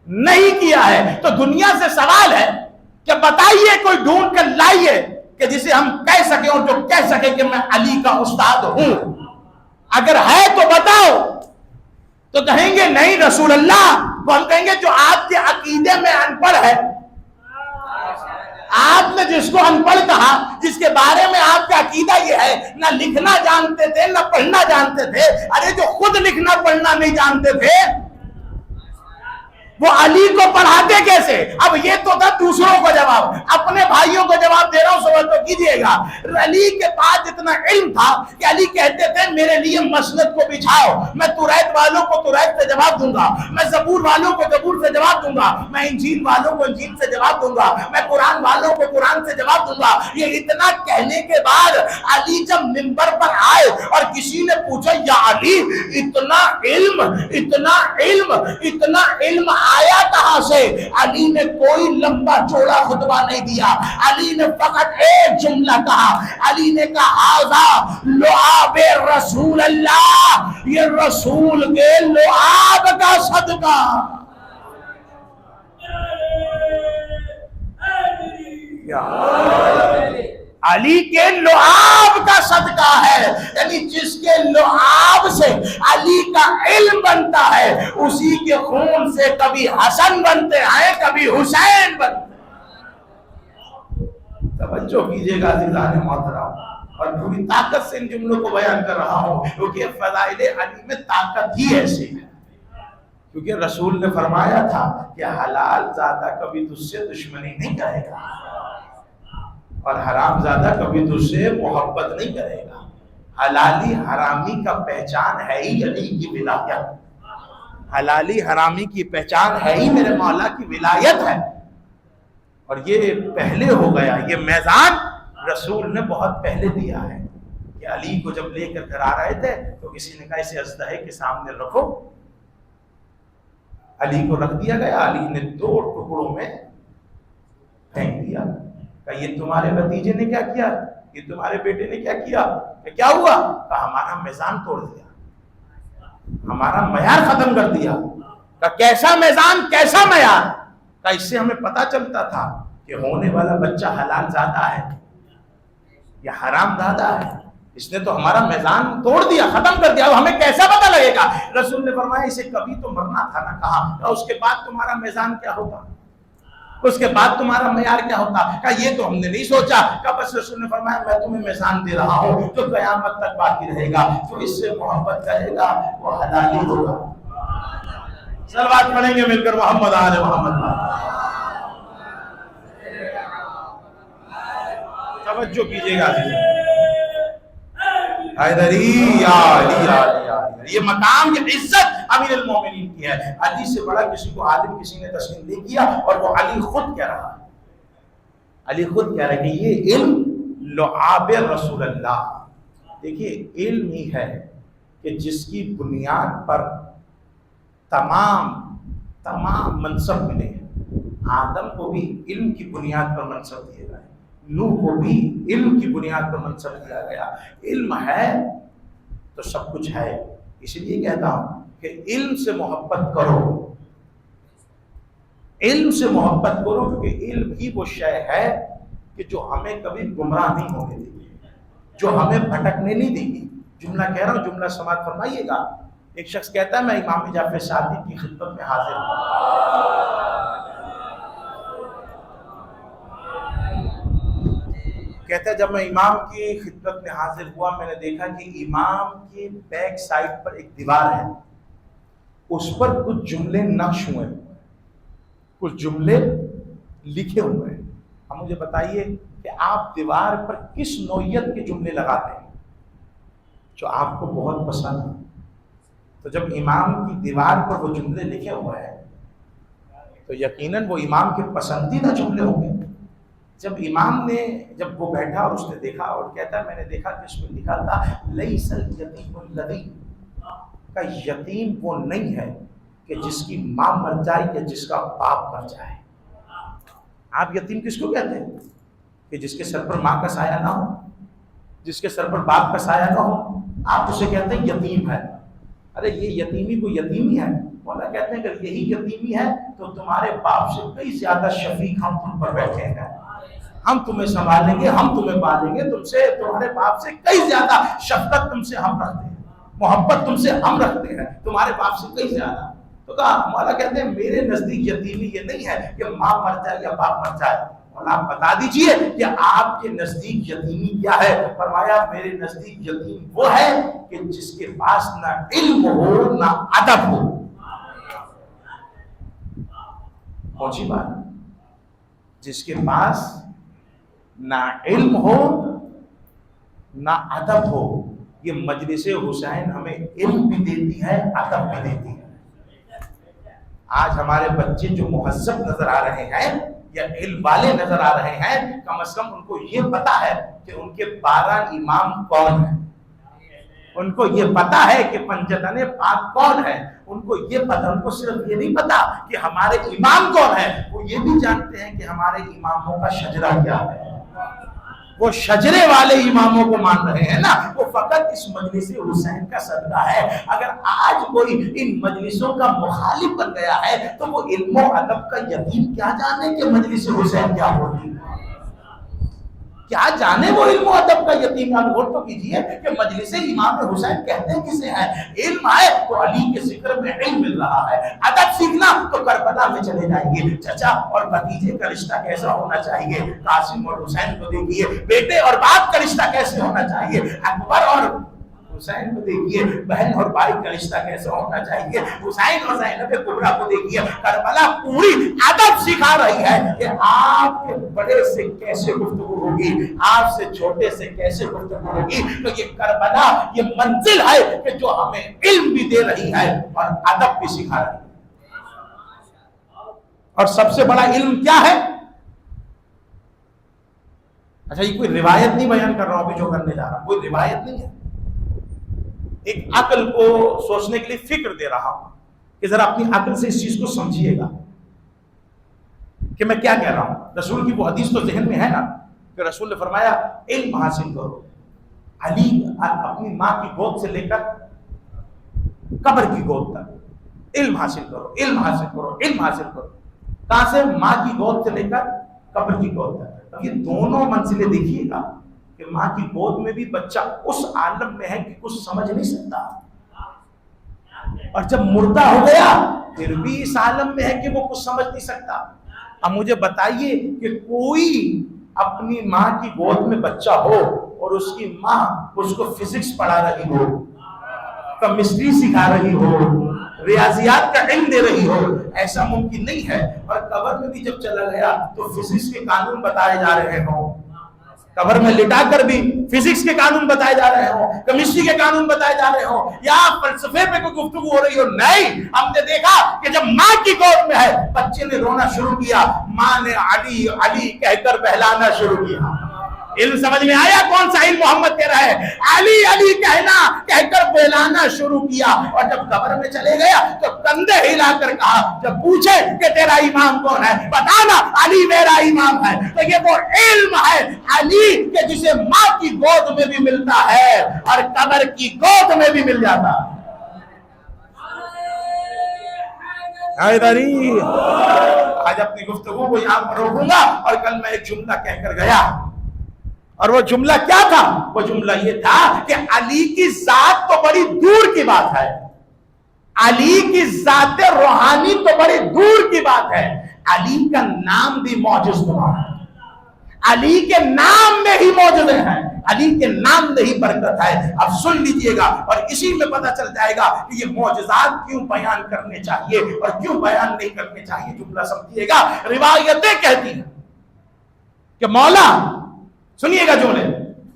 نہیں کیا ہے. تو دنیا سے سوال ہے کہ بتائیے, کوئی ڈھونڈ کر لائیے کہ جسے ہم کہہ سکیں اور جو کہہ سکیں کہ میں علی کا استاد ہوں. اگر ہے تو بتاؤ. تو کہیں گے نہیں رسول اللہ. تو ہم کہیں گے جو آپ کے عقیدے میں ان پڑھ ہے, آپ نے جس کو ان پڑھ کہا, جس کے بارے میں آپ کا عقیدہ یہ ہے, نہ لکھنا جانتے تھے نہ پڑھنا جانتے تھے. ارے جو خود لکھنا پڑھنا نہیں جانتے تھے وہ علی کو پڑھاتے کیسے؟ اب یہ تو تھا دوسروں کو جواب, اپنے بھائیوں کو جواب دے رہا ہوں, سوال تو کیجئے گا. علی کے پاس اتنا علم تھا کہ علی کہتے تھے میرے لیے مسند کو بچھاؤ, میں توریت والوں کو توریت سے جواب دوں گا, میں زبور والوں کو زبور رسول سے جواب دوں گا، میں انجیل والوں کو انجیل سے جواب دوں گا، میں قرآن والوں کو قرآن سے جواب دوں گا۔ یہ اتنا کہنے کے بعد علی جب منبر پر آئے اور کسی نے پوچھا یا علی اتنا علم آیا کہاں سے؟ علی نے کوئی لمبا چوڑا خطبہ نہیں دیا، علی نے فقط ایک جملہ کہا، علی نے کہا ھذا لعاب رسول اللہ، یہ رسول کے لعاب کا صدقہ، علی کے لعاب کا صدقہ ہے، یعنی جس کے لعاب سے علی کا علم بنتا ہے اسی کے خون سے کبھی حسن بنتے ہیں کبھی حسین بنتے ہیں۔ توجہ کیجئے گا عزیزان محترم، اور پوری طاقت سے ان جملوں کو بیان کر رہا ہوں کیونکہ فضائل علی میں طاقت ہی ایسی ہے، کیونکہ رسول نے فرمایا تھا کہ حلال زادہ کبھی تجھ سے دشمنی نہیں کرے گا اور حرام زادہ کبھی تجھ سے محبت نہیں کرے گا۔ حلالی حرامی کا پہچان ہے ہی علی کی ولایت، حلالی حرامی کی پہچان ہے ہی میرے مولا کی ولایت ہے، اور یہ پہلے ہو گیا، یہ میزان رسول نے بہت پہلے دیا ہے کہ علی کو جب لے کر گھر آ رہے تھے تو کسی نے کہا اسے اژدہے کے سامنے رکھو، علی کو رکھ دیا گیا، علی نے 2 ٹکڑوں میں پھینک دیا، کہ یہ تمہارے بھتیجے نے کیا کیا، یہ تمہارے بیٹے نے کیا کیا، کہ کیا ہوا، کہ ہمارا میزان توڑ دیا، ہمارا معیار ختم کر دیا، کہ کیسا میزان کیسا معیار، کہ اس سے ہمیں پتہ چلتا تھا کہ ہونے والا بچہ حلال زادہ ہے یا حرام زادہ ہے، اس نے تو ہمارا میزان توڑ دیا، ختم کر دیا، اب ہمیں کیسا پتہ لگے گا؟ رسول نے فرمایا اسے کبھی تو مرنا تھا نہ، کہا کہ اس کے بعد تمہارا میزان کیا ہوتا، اس کے بعد تمہارا معیار کیا ہوتا، کہ یہ تو ہم نے نہیں سوچا، کہ بس رسول نے فرمایا میں تمہیں میزان دے رہا ہوں جو قیامت تک باقی رہے گا، جو اس سے محبت کرے گا وہ حلالی ہوگا۔ صلوات پڑھیں گے مل کر محمد آل محمد۔ توجہ کیجئے گا حیدری یا علی یا علی یا علی، یہ مقام یہ عزت امیر المومنین کی ہے، علی سے بڑا کسی کو عالم کسی نے تسلیم نہیں کیا، اور وہ علی خود کہہ رہا ہے، علی خود کہہ رہا ہے کہ یہ علم لعاب رسول اللہ، دیکھیے علم ہی ہے کہ جس کی بنیاد پر تمام منصب ملے ہیں، آدم کو بھی علم کی بنیاد پر منصب دیے گئے، نوح کو بھی علم کی بنیاد پر منصب دیا گیا، علم ہے تو سب کچھ ہے، اس لیے کہتا ہوں کہ علم سے محبت کرو، علم سے محبت کرو، کیونکہ علم ہی وہ شے ہے کہ جو ہمیں کبھی گمراہ نہیں ہونے دے گی، جو ہمیں بھٹکنے نہیں دے گی۔ جملہ کہہ رہا ہوں، جملہ سماعت فرمائیے گا۔ ایک شخص کہتا ہے میں امام جعفر صادق کی خدمت میں حاضر ہوں، کہتا ہے جب میں امام کی خدمت میں حاضر ہوا میں نے دیکھا کہ امام کے بیک سائڈ پر ایک دیوار ہے، اس پر کچھ جملے نقش ہوئے ہیں، کچھ جملے لکھے ہوئے ہیں۔ اب مجھے بتائیے کہ آپ دیوار پر کس نوعیت کے جملے لگاتے ہیں جو آپ کو بہت پسند ہے؟ تو جب امام کی دیوار پر وہ جملے لکھے ہوئے ہیں تو یقیناً وہ امام کے پسندیدہ جملے ہوں گے۔ جب امام نے جب وہ بیٹھا اور اس نے دیکھا اور کہتا ہے میں نے دیکھا کہ اس میں لکھا تھا لیس الیتیم الذی، کا یتیم وہ نہیں ہے کہ جس کی ماں مر جائے یا جس کا باپ مر جائے۔ آپ یتیم کس کو کہتے ہیں؟ کہ جس کے سر پر ماں کا سایہ نہ ہو، جس کے سر پر باپ کا سایہ نہ ہو، آپ اسے کہتے ہیں یتیم ہے۔ ارے یہ یتیمی کو یتیمی ہے، مولا کہتے ہیں اگر یہی یتیمی ہے تو تمہارے باپ سے کئی زیادہ شفیق ہم تم پر بیٹھے ہیں، ہم تمہیں سنبھالیں گے، ہم تمہیں پالیں گے، تم سے تمہارے باپ سے کئی زیادہ شفقت تم سے ہم رکھتے ہیں، محبت تم سے ہم رکھتے ہیں، تمہارے باپ سے کئی زیادہ۔ تو کہا مولا کہتے ہیں میرے نزدیک یتیمی یہ نہیں ہے کہ ماں مر جائے یا باپ مر جائے، مولا آپ بتا دیجئے کہ آپ کے نزدیک یتیمی کیا ہے؟ فرمایا میرے نزدیک یتیم وہ ہے کہ جس کے پاس نہ علم ہو نہ ادب ہو۔ پہنچی بات؟ جس کے پاس نہ علم ہو نہ ادب ہو۔ یہ مجلس حسین ہمیں علم بھی دیتی ہے، ادب بھی دیتی ہے۔ آج ہمارے بچے جو مہذب نظر آ رہے ہیں یا علم والے نظر آ رہے ہیں، کم از کم ان کو یہ پتا ہے کہ ان کے 12 امام کون ہیں، ان کو یہ پتا ہے کہ پنجتن پاک کون ہے، ان کو یہ پتا، ان کو صرف یہ نہیں پتا کہ ہمارے امام کون ہے، وہ یہ بھی جانتے ہیں کہ ہمارے اماموں کا شجرہ کیا ہے۔ وہ شجرے والے اماموں کو مان رہے ہیں نا، وہ فقط اس مجلس حسین کا صدقہ ہے۔ اگر آج کوئی ان مجلسوں کا مخالف بن گیا ہے تو وہ علم و ادب کا یتیم کیا جانے کہ مجلس حسین کیا ہوتی، کیا جانے وہ علم و ادب کا یتیم۔ آپ غور تو کیجئے کہ مجلس امام حسین کہتے کسے ہیں؟ علم ہے تو علی کے ذکر میں علم مل رہا ہے، ادب سیکھنا تو کربلا میں چلے جائیں گے۔ چچا اور بھتیجے کا رشتہ کیسا ہونا چاہیے؟ قاسم اور حسین کو دیکھیے، بیٹے اور باپ کا رشتہ کیسے ہونا چاہیے؟ اکبر اور حسین کو دیکھیے، بہن اور بھائی کا رشتہ کیسے ہونا چاہیے؟ حسین اور زینب کبریٰ کو دیکھیے، کربلا پوری ادب سکھا رہی ہے کہ آپ کے بڑے سے کیسے گفتگو ہوگی، آپ سے چھوٹے سے کیسے گفتگو ہوگی۔ تو یہ کربلا یہ منزل ہے کہ جو ہمیں علم بھی دے رہی ہے اور ادب بھی سکھا رہی ہے۔ اور سب سے بڑا علم کیا ہے؟ اچھا یہ کوئی روایت نہیں بیان کر رہا ہوں، ابھی جو کرنے جا رہا ہوں کوئی روایت نہیں ہے، ایک عقل کو سوچنے کے لیے فکر دے رہا ہوں کہ ذرا اپنی عقل سے اس چیز کو سمجھیے گا کہ میں کیا کہہ رہا ہوں۔ رسول کی وہ حدیث تو ذہن میں ہے نا کہ رسول نے فرمایا علم حاصل کرو، علی اپنی ماں کی گود سے لے کر قبر کی گود تک علم حاصل کرو، علم حاصل کرو، علم حاصل کرو۔ کہاں سے؟ ماں کی گود سے لے کر قبر کی گود تک۔ یہ دونوں منزلیں دیکھیے گا کہ ماں کی گود میں بھی بچہ اس عالم میں ہے کہ کچھ سمجھ نہیں سکتا، اور جب مردہ ہو گیا پھر بھی اس عالم میں ہے کہ وہ کچھ سمجھ نہیں سکتا۔ اب مجھے بتائیے کہ کوئی اپنی ماں کی گود میں بچہ ہو اور اس کی ماں اس کو فزکس پڑھا رہی ہو، کیمسٹری سکھا رہی ہو، ریاضیات کا علم دے رہی ہو، ایسا ممکن نہیں ہے۔ اور قبر میں بھی جب چلا گیا تو فزکس کے قانون بتائے جا رہے ہوں، قبر میں لٹا کر بھی فزکس کے قانون بتائے جا رہے ہوں، کیمسٹری کے قانون بتائے جا رہے ہوں، یا فلسفے پہ کوئی گفتگو ہو رہی ہو، نہیں۔ ہم نے دیکھا کہ جب ماں کی گود میں ہے بچے نے رونا شروع کیا، ماں نے علی علی کہہ کر بہلانا شروع کیا۔ علم سمجھ میں آیا کون سا علم محمد کہہ رہا ہے؟ علی علی کہہ کر بہلانا شروع کیا، اور جب قبر میں چلے گیا تو کندھے ہلا کر کہا، جب پوچھے کہ تیرا امام کون ہے بتانا، علی میرا امام ہے۔ تو یہ وہ علم ہے علی کہ جسے ماں کی گود میں بھی ملتا ہے اور قبر کی گود میں بھی مل جاتا ہے۔ آج اپنی گفتگو کو یہاں پر روکوں گا، اور کل میں ایک جملہ کہہ کر گیا، اور وہ جملہ کیا تھا؟ وہ جملہ یہ تھا کہ علی کی ذات تو بڑی دور کی بات ہے، علی کی ذات روحانی تو بڑی دور کی بات ہے، علی کا نام بھی معجز نما ہے، علی کے نام میں ہی موجود ہیں، علی کے نام میں ہی برکت ہے۔ اب سن لیجئے گا اور اسی میں پتہ چل جائے گا کہ یہ معجزات کیوں بیان کرنے چاہیے اور کیوں بیان نہیں کرنے چاہیے۔ جملہ سمجھیے گا، روایتیں کہتی ہیں کہ مولا، سنیے گا جملے،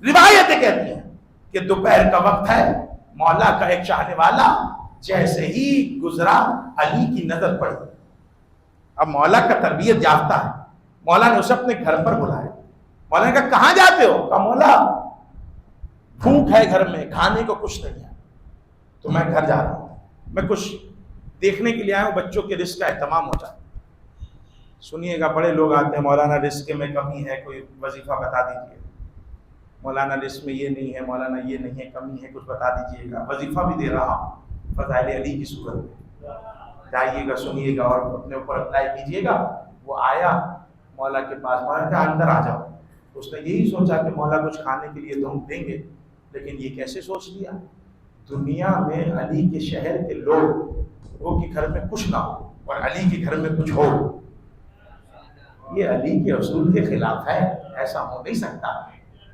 روایتیں کہتی ہیں کہ دوپہر کا وقت ہے، مولا کا ایک چاہنے والا جیسے ہی گزرا علی کی نظر پڑی۔ اب مولا کا تربیت یافتہ ہے، مولا نے اسے اپنے گھر پر بلایا، مولا نے کہا کہاں جاتے ہو؟ کہا مولا بھوک ہے گھر میں، کھانے کو کچھ نہیں ہے تو میں گھر جا رہا ہوں، میں کچھ دیکھنے کے لیے آیا ہوں، بچوں کے رزق کا اہتمام ہو جائے۔ سنیے گا، بڑے لوگ آتے ہیں، مولانا رزق میں کمی ہے، کوئی وظیفہ بتا دیجئے، مولانا رزق میں یہ نہیں ہے، مولانا یہ نہیں ہے، کمی ہے، کچھ بتا دیجئے گا۔ وظیفہ بھی دے رہا ہوں فضائل علی کی صورت میں، جائیے گا، سنیے گا اور اپنے اوپر اپلائی کیجئے گا۔ وہ آیا مولا کے پاس، مولا کہا اندر آ جاؤ۔ اس نے یہی سوچا کہ مولا کچھ کھانے کے لیے دیں گے، لیکن یہ کیسے سوچ لیا دنیا میں علی کے شہر کے لوگ وہ کہ گھر میں کچھ نہ ہو اور علی کے گھر میں کچھ ہو، یہ علی کے اصول کے خلاف ہے، ایسا ہو نہیں سکتا۔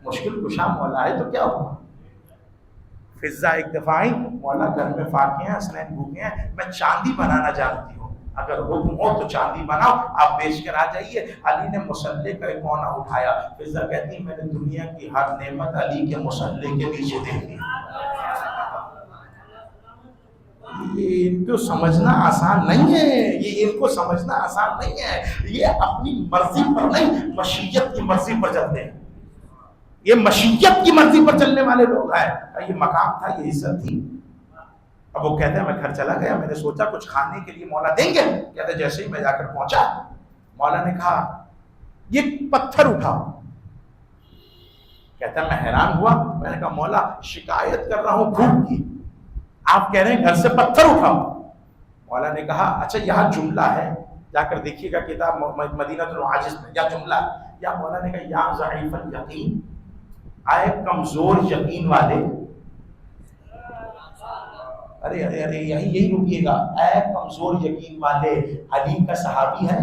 مشکل کشا مولا ہے تو کیا ہوا؟ فضا ایک دفعہ مولا گھر میں فاقے ہیں، حسنین بھوکے ہیں، میں چاندی بنانا جانتی ہوں، اگر حکم ہو تو چاندی بناؤ، آپ بیچ کر آ جائیے۔ علی نے مصلے کا ایک کونا اٹھایا، فضا کہتی میں نے دنیا کی ہر نعمت علی کے مصلے کے نیچے دیکھی۔ یہ ان کو سمجھنا آسان نہیں ہے، یہ ان کو سمجھنا آسان نہیں ہے. یہ اپنی مرضی پر نہیں، مشیت کی مرضی پر چلتے ہیں. یہ مشیت کی مرضی پر چلنے والے لوگ ہیں. یہ مقام تھا، یہ عزت تھی. اب وہ کہتے ہیں میں گھر چلا گیا، میں نے سوچا کچھ کھانے کے لیے مولا دیں گے. کہتے جیسے ہی میں جا کر پہنچا، مولا نے کہا یہ پتھر اٹھاؤ. کہتا ہے میں حیران ہوا. میں نے کہا مولا شکایت کر رہا ہوں بھوک کی، آپ کہہ رہے ہیں گھر سے پتھر اٹھاؤ. مولا نے کہا اچھا یہاں جملہ ہے، جا کر دیکھیے گا کتاب مدینہ العاجز میں، یا جملہ یا مولا نے کہا یا ضعیف الیقین، آئے کمزور یقین والے. ارے ارے ارے یہی رکیے گا. اے کمزور یقین والے، علی کا صحابی ہے،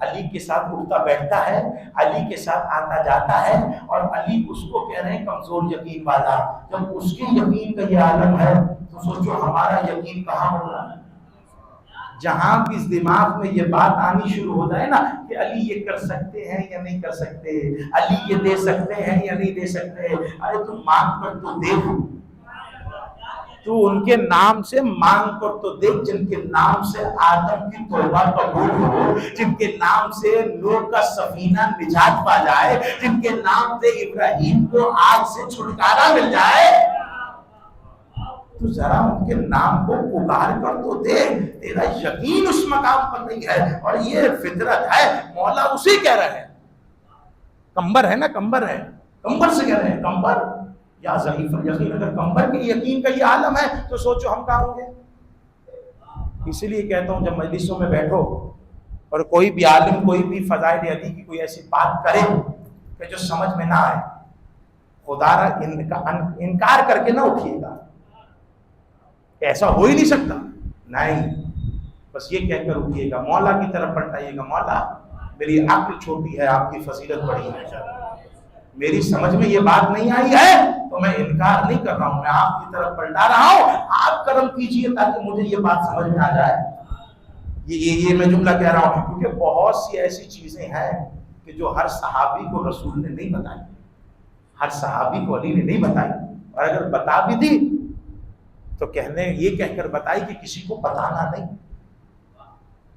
علی کے ساتھ اٹھتا بیٹھتا ہے، علی کے ساتھ آتا جاتا ہے، اور علی اس کو کہہ رہے ہیں کمزور یقین والا. جب اس کے یقین کا یہ عالم ہے تو سوچو ہمارا یقین کہاں ہوگا. جہاں بھی اس دماغ میں یہ بات آنی شروع ہو جائے نا کہ علی یہ کر سکتے ہیں یا نہیں کر سکتے، علی یہ دے سکتے ہیں یا نہیں دے سکتے، ارے تم مانگ کر تو دیکھ، تو ان کے نام سے مانگ کر تو دیکھ جن کے نام سے آدم کی توبہ قبول ہو، جن کے نام سے نوح کا سفینہ نجات پا جائے، جن کے نام سے ابراہیم کو آگ سے چھٹکارا مل جائے. تو ذرا ان کے نام کو پکار کر تو دیکھ. تیرا یقین اس مقام پر نہیں ہے، اور یہ فطرت ہے. مولا اسی کہہ رہے ہیں، کمبر ہے نا، کمبر ہے، کمبر سے کہہ رہے ہیں کمبر یا ضعیف الیقین. اگر کمبر کے یقین کا یہ عالم ہے تو سوچو ہم کہاں ہوں گے. اسی لیے کہتا ہوں جب مجلسوں میں بیٹھو اور کوئی بھی عالم کوئی بھی فضائل علی کی کوئی ایسی بات کرے کہ جو سمجھ میں نہ آئے، خدا را انکار کر کے نہ اٹھیے گا. ایسا ہو ہی نہیں سکتا، نہیں، بس یہ کہہ کر اٹھیے گا، مولا کی طرف پلٹائیے گا. مولا میری عقل چھوٹی ہے، آپ کی فضیلت بڑی ہے، میری سمجھ میں یہ بات نہیں آئی ہے تو میں انکار نہیں کر رہا ہوں، میں آپ کی طرف پلٹا رہا ہوں. آپ کرم کیجئے تاکہ مجھے یہ بات سمجھ میں آ جائے. یہ میں جملہ کہہ رہا ہوں کیونکہ بہت سی ایسی چیزیں ہیں کہ جو ہر صحابی کو رسول نے نہیں بتائی، ہر صحابی کو علی نے نہیں بتائی، اور اگر بتا بھی دی تو یہ کہہ کر بتائی کہ کسی کو بتانا نہیں.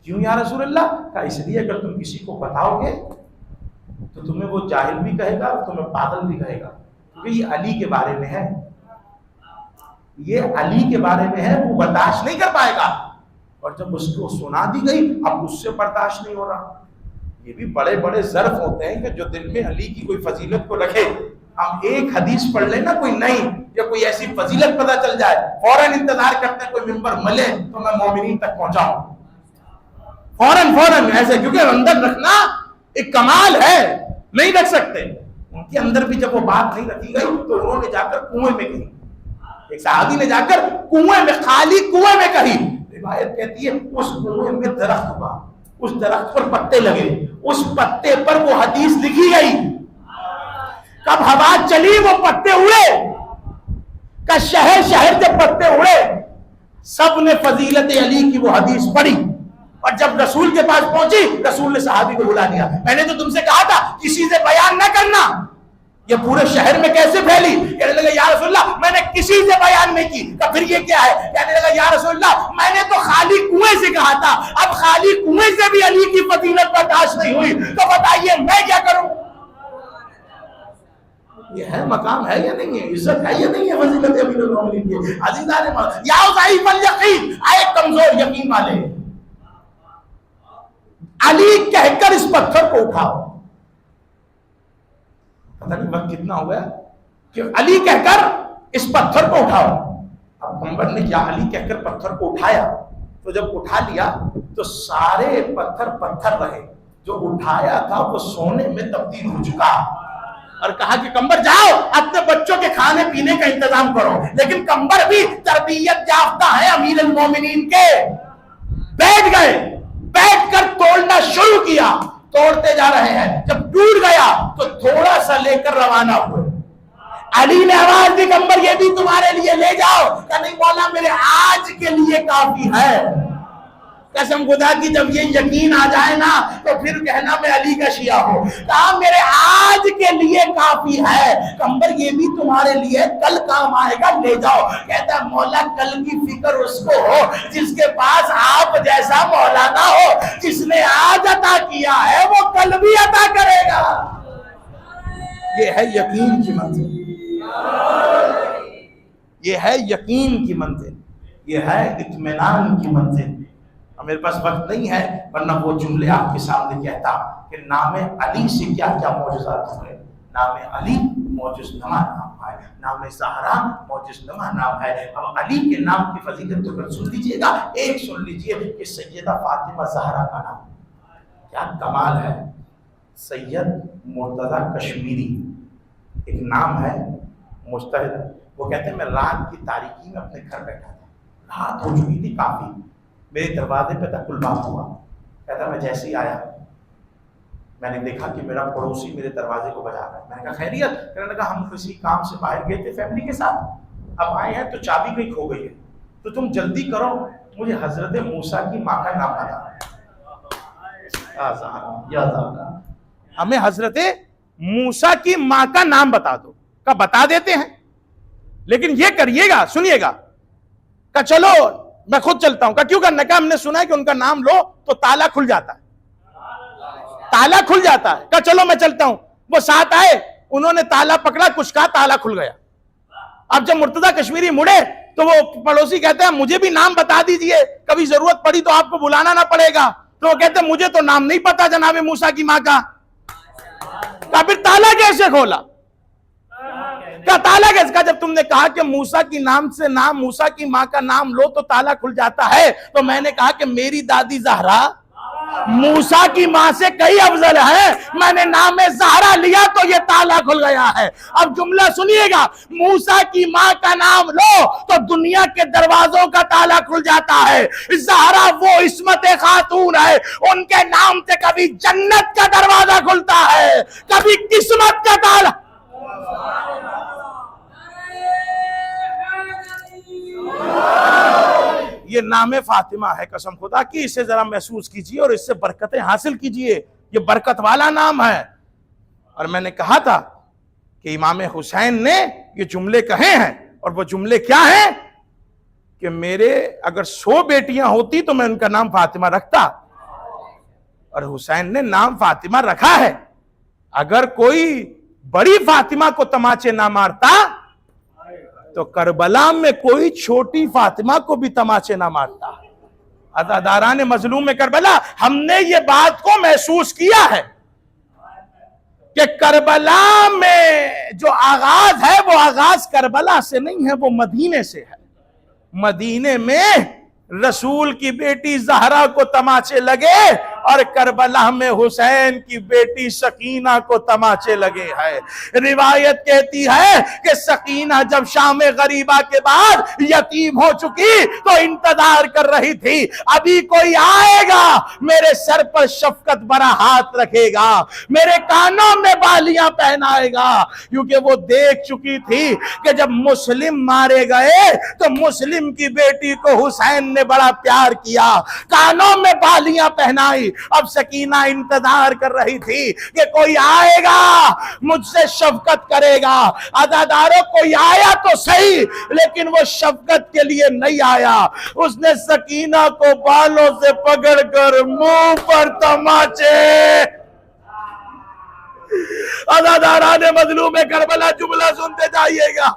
کیوں یا رسول اللہ؟ کہ اس لیے اگر تم کسی کو بتاؤ گے تو تمہیں وہ جاہل بھی کہے گا، تمہیں پاگل بھی کہے گا، کیونکہ یہ علی کے بارے میں ہے، یہ علی کے بارے میں ہے، وہ برداشت نہیں کر پائے گا. اور جب اس کو سنا دی گئی اب اس سے برداشت نہیں ہو رہا. یہ بھی بڑے بڑے ظرف ہوتے ہیں کہ جو دل میں علی کی کوئی فضیلت کو رکھے. ہم ایک حدیث پڑھ لیں نا کوئی نہیں، یا کوئی ایسی فضیلت پتہ چل جائے، فوراً انتظار کرتے ہیں کوئی ممبر ملے تو میں مومنین تک پہنچاؤں، فوراً ایسے، کیونکہ اندر رکھنا ایک کمال ہے، نہیں رکھ سکتے. ان کے اندر بھی جب وہ بات نہیں رکھی گئی تو انہوں نے جا کر کنویں میں کہی. ایک صحابی نے جا کر کنویں میں، خالی کنویں میں کہی. روایت کہتی ہے اس کنویں میں درخت ہوا، اس درخت پر پتے لگے، اس پتے پر وہ حدیث لکھی گئی. کب ہوا چلی وہ پتے اڑے، کہ شہر جب پتے اڑے سب نے فضیلت علی کی وہ حدیث پڑھی. اور جب رسول کے پاس پہنچی رسول نے صحابی کو بلا دیا. میں نے تو تم سے کہا تھا کسی سے بیان نہ کرنا، یہ پورے شہر میں کیسے پھیلی؟ کہنے لگا یا رسول اللہ میں نے کسی سے بیان نہیں کی. تو پھر یہ کیا ہے؟ کہنے لگا یا رسول اللہ میں نے تو خالی کنویں سے کہا تھا، اب خالی کنویں سے بھی علی کی فضیلت برداشت نہیں ہوئی تو بتائیے میں کیا کروں. یہ ہے مقام ہے یا نہیں ہے، عزت ہے یا نہیں ہے فضیلت امیر المومنین کی. عزیزان یا ضعیف الیقین، آئے کمزور یقین والے، علی کہہ کر اس پتھر کو اٹھاؤ. پتہ نہیں وقت کتنا ہو گیا کہ علی کہہ کر اس پتھر کو اٹھاؤ. اب پیغمبر نے کیا علی کہہ کر پتھر کو اٹھایا، تو جب اٹھا لیا تو سارے پتھر رہے، جو اٹھایا تھا وہ سونے میں تبدیل ہو چکا. اور کہا کہ کمبر جاؤ اپنے بچوں کے کھانے پینے کا انتظام کرو. لیکن کمبر بھی تربیت یافتہ ہے امیر المومنین کے. بیٹھ گئے، بیٹھ کر توڑنا شروع کیا، توڑتے جا رہے ہیں. جب ٹوٹ گیا تو تھوڑا سا لے کر روانہ ہوئے. علی نے آواز دی کمبر یہ بھی تمہارے لیے لے جاؤ. کہ نہیں مولا میرے آج کے لیے کافی ہے. قسم خدا کی جب یہ یقین آ جائے نا تو پھر کہنا میں علی کا شیعہ ہوں. کہا میرے آج کے لیے کافی ہے، کمبر یہ بھی تمہارے لیے کل کام آئے گا، لے جاؤ. کہتا ہے مولا کل کی فکر اس کو ہو جس کے پاس آپ جیسا مولانا ہو، جس نے آج عطا کیا ہے وہ کل بھی عطا کرے گا. یہ ہے یقین کی منزل، یہ ہے یقین کی منزل، یہ ہے اطمینان کی منزل. میرے پاس وقت نہیں ہے ورنہ وہ جملے آپ کے سامنے کہتا کہ نام علی سے کیا کیا معجزات ہوئے. نام علی معجز نما نام ہے، نام زہرا معجز نما نام ہے. اب علی کے نام کی فضیلت تو کر سن لیجئے گا، ایک سن لیجئے کہ سیدہ فاطمہ زہرا کا نام کیا کمال ہے. سید مرتضی کشمیری ایک نام ہے، مجتہد. وہ کہتے ہیں میں رات کی تاریکی میں اپنے گھر بیٹھا تھا، رات ہو چکی تھی کافی، میرے دروازے پہ تک بات ہوا. کہتا میں جیسے ہی آیا میں نے دیکھا کہ میرا پڑوسی میرے دروازے کو بجا رہا ہے. میں نے کہا خیریت؟ کہنے لگا ہم کسی کام سے باہر گئے تھے فیملی کے ساتھ، اب آئے ہیں تو چابی کہیں کھو گئی ہے، تو تم جلدی کرو مجھے حضرت موسیٰ کی ماں کا نام بتا. ہمیں حضرت موسیٰ کی ماں کا نام بتا دو. کا بتا دیتے ہیں لیکن یہ کریے گا، سنیے گا. کہ چلو میں خود چلتا ہوں. کہ کیوں کرنا؟ کہ ہم نے سنا ہے کہ ان کا نام لو تو تالا کھل جاتا ہے، تالا کھل جاتا ہے. کہ چلو میں چلتا ہوں. وہ ساتھ آئے، انہوں نے تالا پکڑا، کچھ کہا، تالا کھل گیا. اب جب مرتضی کشمیری مڑے تو وہ پڑوسی کہتے ہیں مجھے بھی نام بتا دیجئے، کبھی ضرورت پڑی تو آپ کو بلانا نہ پڑے گا. تو وہ کہتے ہیں مجھے تو نام نہیں پتا جناب موسیٰ کی ماں کا. کہ پھر تالا کیسے کھولا؟ کہ تالا کیسے؟ کہا جب تم نے کہا کہ موسیٰ کی نام سے نام، موسیٰ کی ماں کا نام لو تو تالا کھل جاتا ہے، تو میں نے کہا کہ میری دادی زہرا موسیٰ کی ماں سے کئی افضل ہے، میں نے نام زہرا لیا تو یہ تالا کھل گیا ہے. اب جملہ سنیے گا، موسیٰ کی ماں کا نام لو تو دنیا کے دروازوں کا تالا کھل جاتا ہے. زہرا وہ عصمت خاتون ہے، ان کے نام سے کبھی جنت کا دروازہ کھلتا ہے، کبھی قسمت کا تالا. یہ نام فاطمہ ہے، قسم خدا کی اسے ذرا محسوس کیجئے اور اس سے برکتیں حاصل کیجئے. یہ برکت والا نام ہے. اور میں نے کہا تھا کہ امام حسین نے یہ جملے کہے ہیں، اور وہ جملے کیا ہیں کہ میرے اگر 100 بیٹیاں ہوتی تو میں ان کا نام فاطمہ رکھتا، اور حسین نے نام فاطمہ رکھا ہے. اگر کوئی بڑی فاطمہ کو تماچے نہ مارتا تو کربلا میں کوئی چھوٹی فاطمہ کو بھی تماچے نہ مارتا. عزاداران مظلوم میں کربلا، ہم نے یہ بات کو محسوس کیا ہے کہ کربلا میں جو آغاز ہے وہ آغاز کربلا سے نہیں ہے، وہ مدینے سے ہے. مدینے میں رسول کی بیٹی زہرا کو تماچے لگے اور کربلا میں حسین کی بیٹی سکینہ کو تماچے لگے ہیں. روایت کہتی ہے کہ سکینہ جب شام غریبہ کے بعد یتیم ہو چکی تو انتظار کر رہی تھی ابھی کوئی آئے گا میرے سر پر شفقت برا ہاتھ رکھے گا، میرے کانوں میں بالیاں پہنائے گا، کیونکہ وہ دیکھ چکی تھی کہ جب مسلم مارے گئے تو مسلم کی بیٹی کو حسین نے بڑا پیار کیا، کانوں میں بالیاں پہنائی. اب سکینہ انتظار کر رہی تھی کہ کوئی آئے گا مجھ سے شفقت کرے گا. عزاداروں کوئی آیا تو صحیح لیکن وہ شفقت کے لیے نہیں آیا. اس نے سکینہ کو بالوں سے پکڑ کر منہ پر تماچے. عزاداران مظلوم کربلا جملہ سنتے جائیے گا.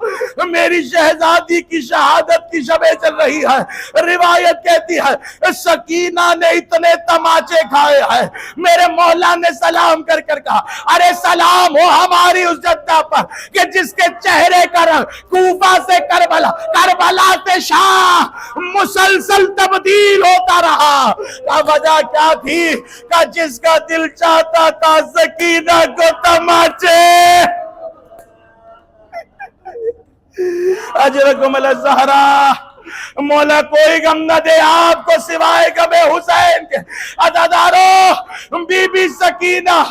میری شہزادی کی شہادت کی شبیں چل رہی ہے. روایت کہتی ہے سکینہ نے اتنے تماچے کھائے ہیں، میرے مولا نے سلام کر کر کہا ارے سلام ہو ہماری اس جدہ پر کہ جس کے چہرے کا رنگ کوفہ سے کربلا، کربلا سے شاہ مسلسل تبدیل ہوتا رہا. کا وجہ کیا تھی؟ کہ جس کا دل چاہتا تھا سکینہ کو تماچے. اجرکم الزہرا. مولا کوئی غم نہ دے آپ کو سوائے غم حسین کے. عزادارو بی بی بی سکینہ،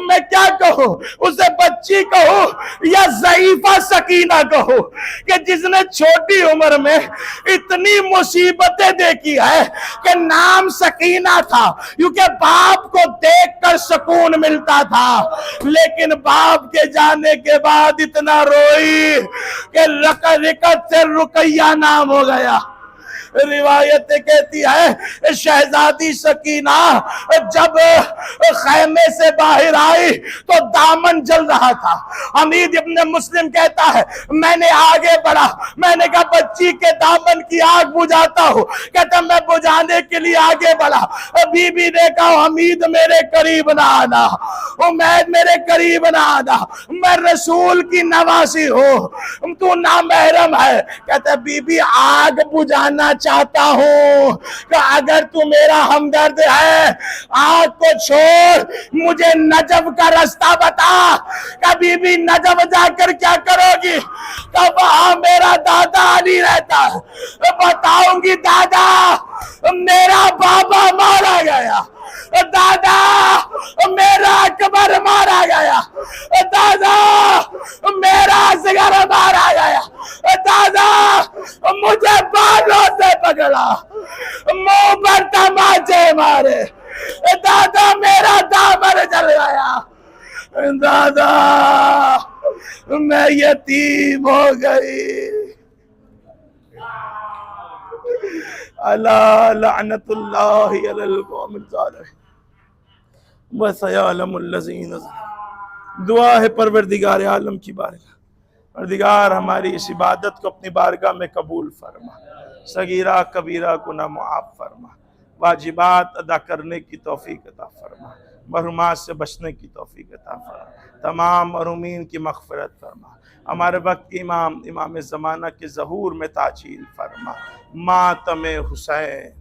میں کیا کہوں اسے، بچی کہوں یا ضعیفہ سکینہ کہوں، کہ جس نے چھوٹی عمر میں اتنی مصیبتیں دیکھی ہے کہ نام سکینہ تھا کیونکہ باپ کو دیکھ کر سکون ملتا تھا، لیکن باپ کے جانے کے بعد اتنا روئی کہ رکت سے رقیہ نام ہو گیا۔ روایت کہتی ہے شہزادی سکینہ جب خیمے سے باہر آئی تو دامن جل رہا تھا۔ حمید ابن مسلم کہتا ہے میں نے آگے بڑھا، میں نے کہا بچی کے دامن کی آگ بجھاتا ہوں، کہتا میں بجھانے کے لیے آگے بڑھا، بی بی نے کہا حمید میرے قریب نہ آنا، عمید میرے قریب نہ آنا، میں رسول کی نواسی ہوں، تو نامحرم ہے۔ کہتا بی بی آگ بجھانا چاہتا ہوں کہ اگر تو میرا ہمدرد ہے آگ کو چھوڑ، مجھے نجف کا رستہ بتا۔ کبھی بھی نجف جا کر کیا کرو گی؟ کہ وہاں میرا دادا علی رہتا ہے، بتاؤں گی دادا میرا بابا مارا گیا، دادا میرا اکبر مارا گیا، دادا میرا اصغر مارا گیا، دادا مجھے بالوں سے پکڑا، منہ پر تماچے مارے، دادا میرا دامن جل گیا، دادا میں یتیم ہو گئی۔ الا لعنت اللہ علی القوم الظالمین وسیعلم الذین ظلموا۔ دعا ہے پروردگار عالم کی بارگاہ، پروردگار ہماری اس عبادت کو اپنی بارگاہ میں قبول فرما، صغیرہ کبیرہ گناہ معاف فرما، واجبات ادا کرنے کی توفیق عطا فرما، محرومات سے بچنے کی توفیق عطا فرما، تمام محرومین کی مغفرت فرما، ہمارے وقت کے امام زمانہ کے ظہور میں تاجیل فرما، ماتم حسین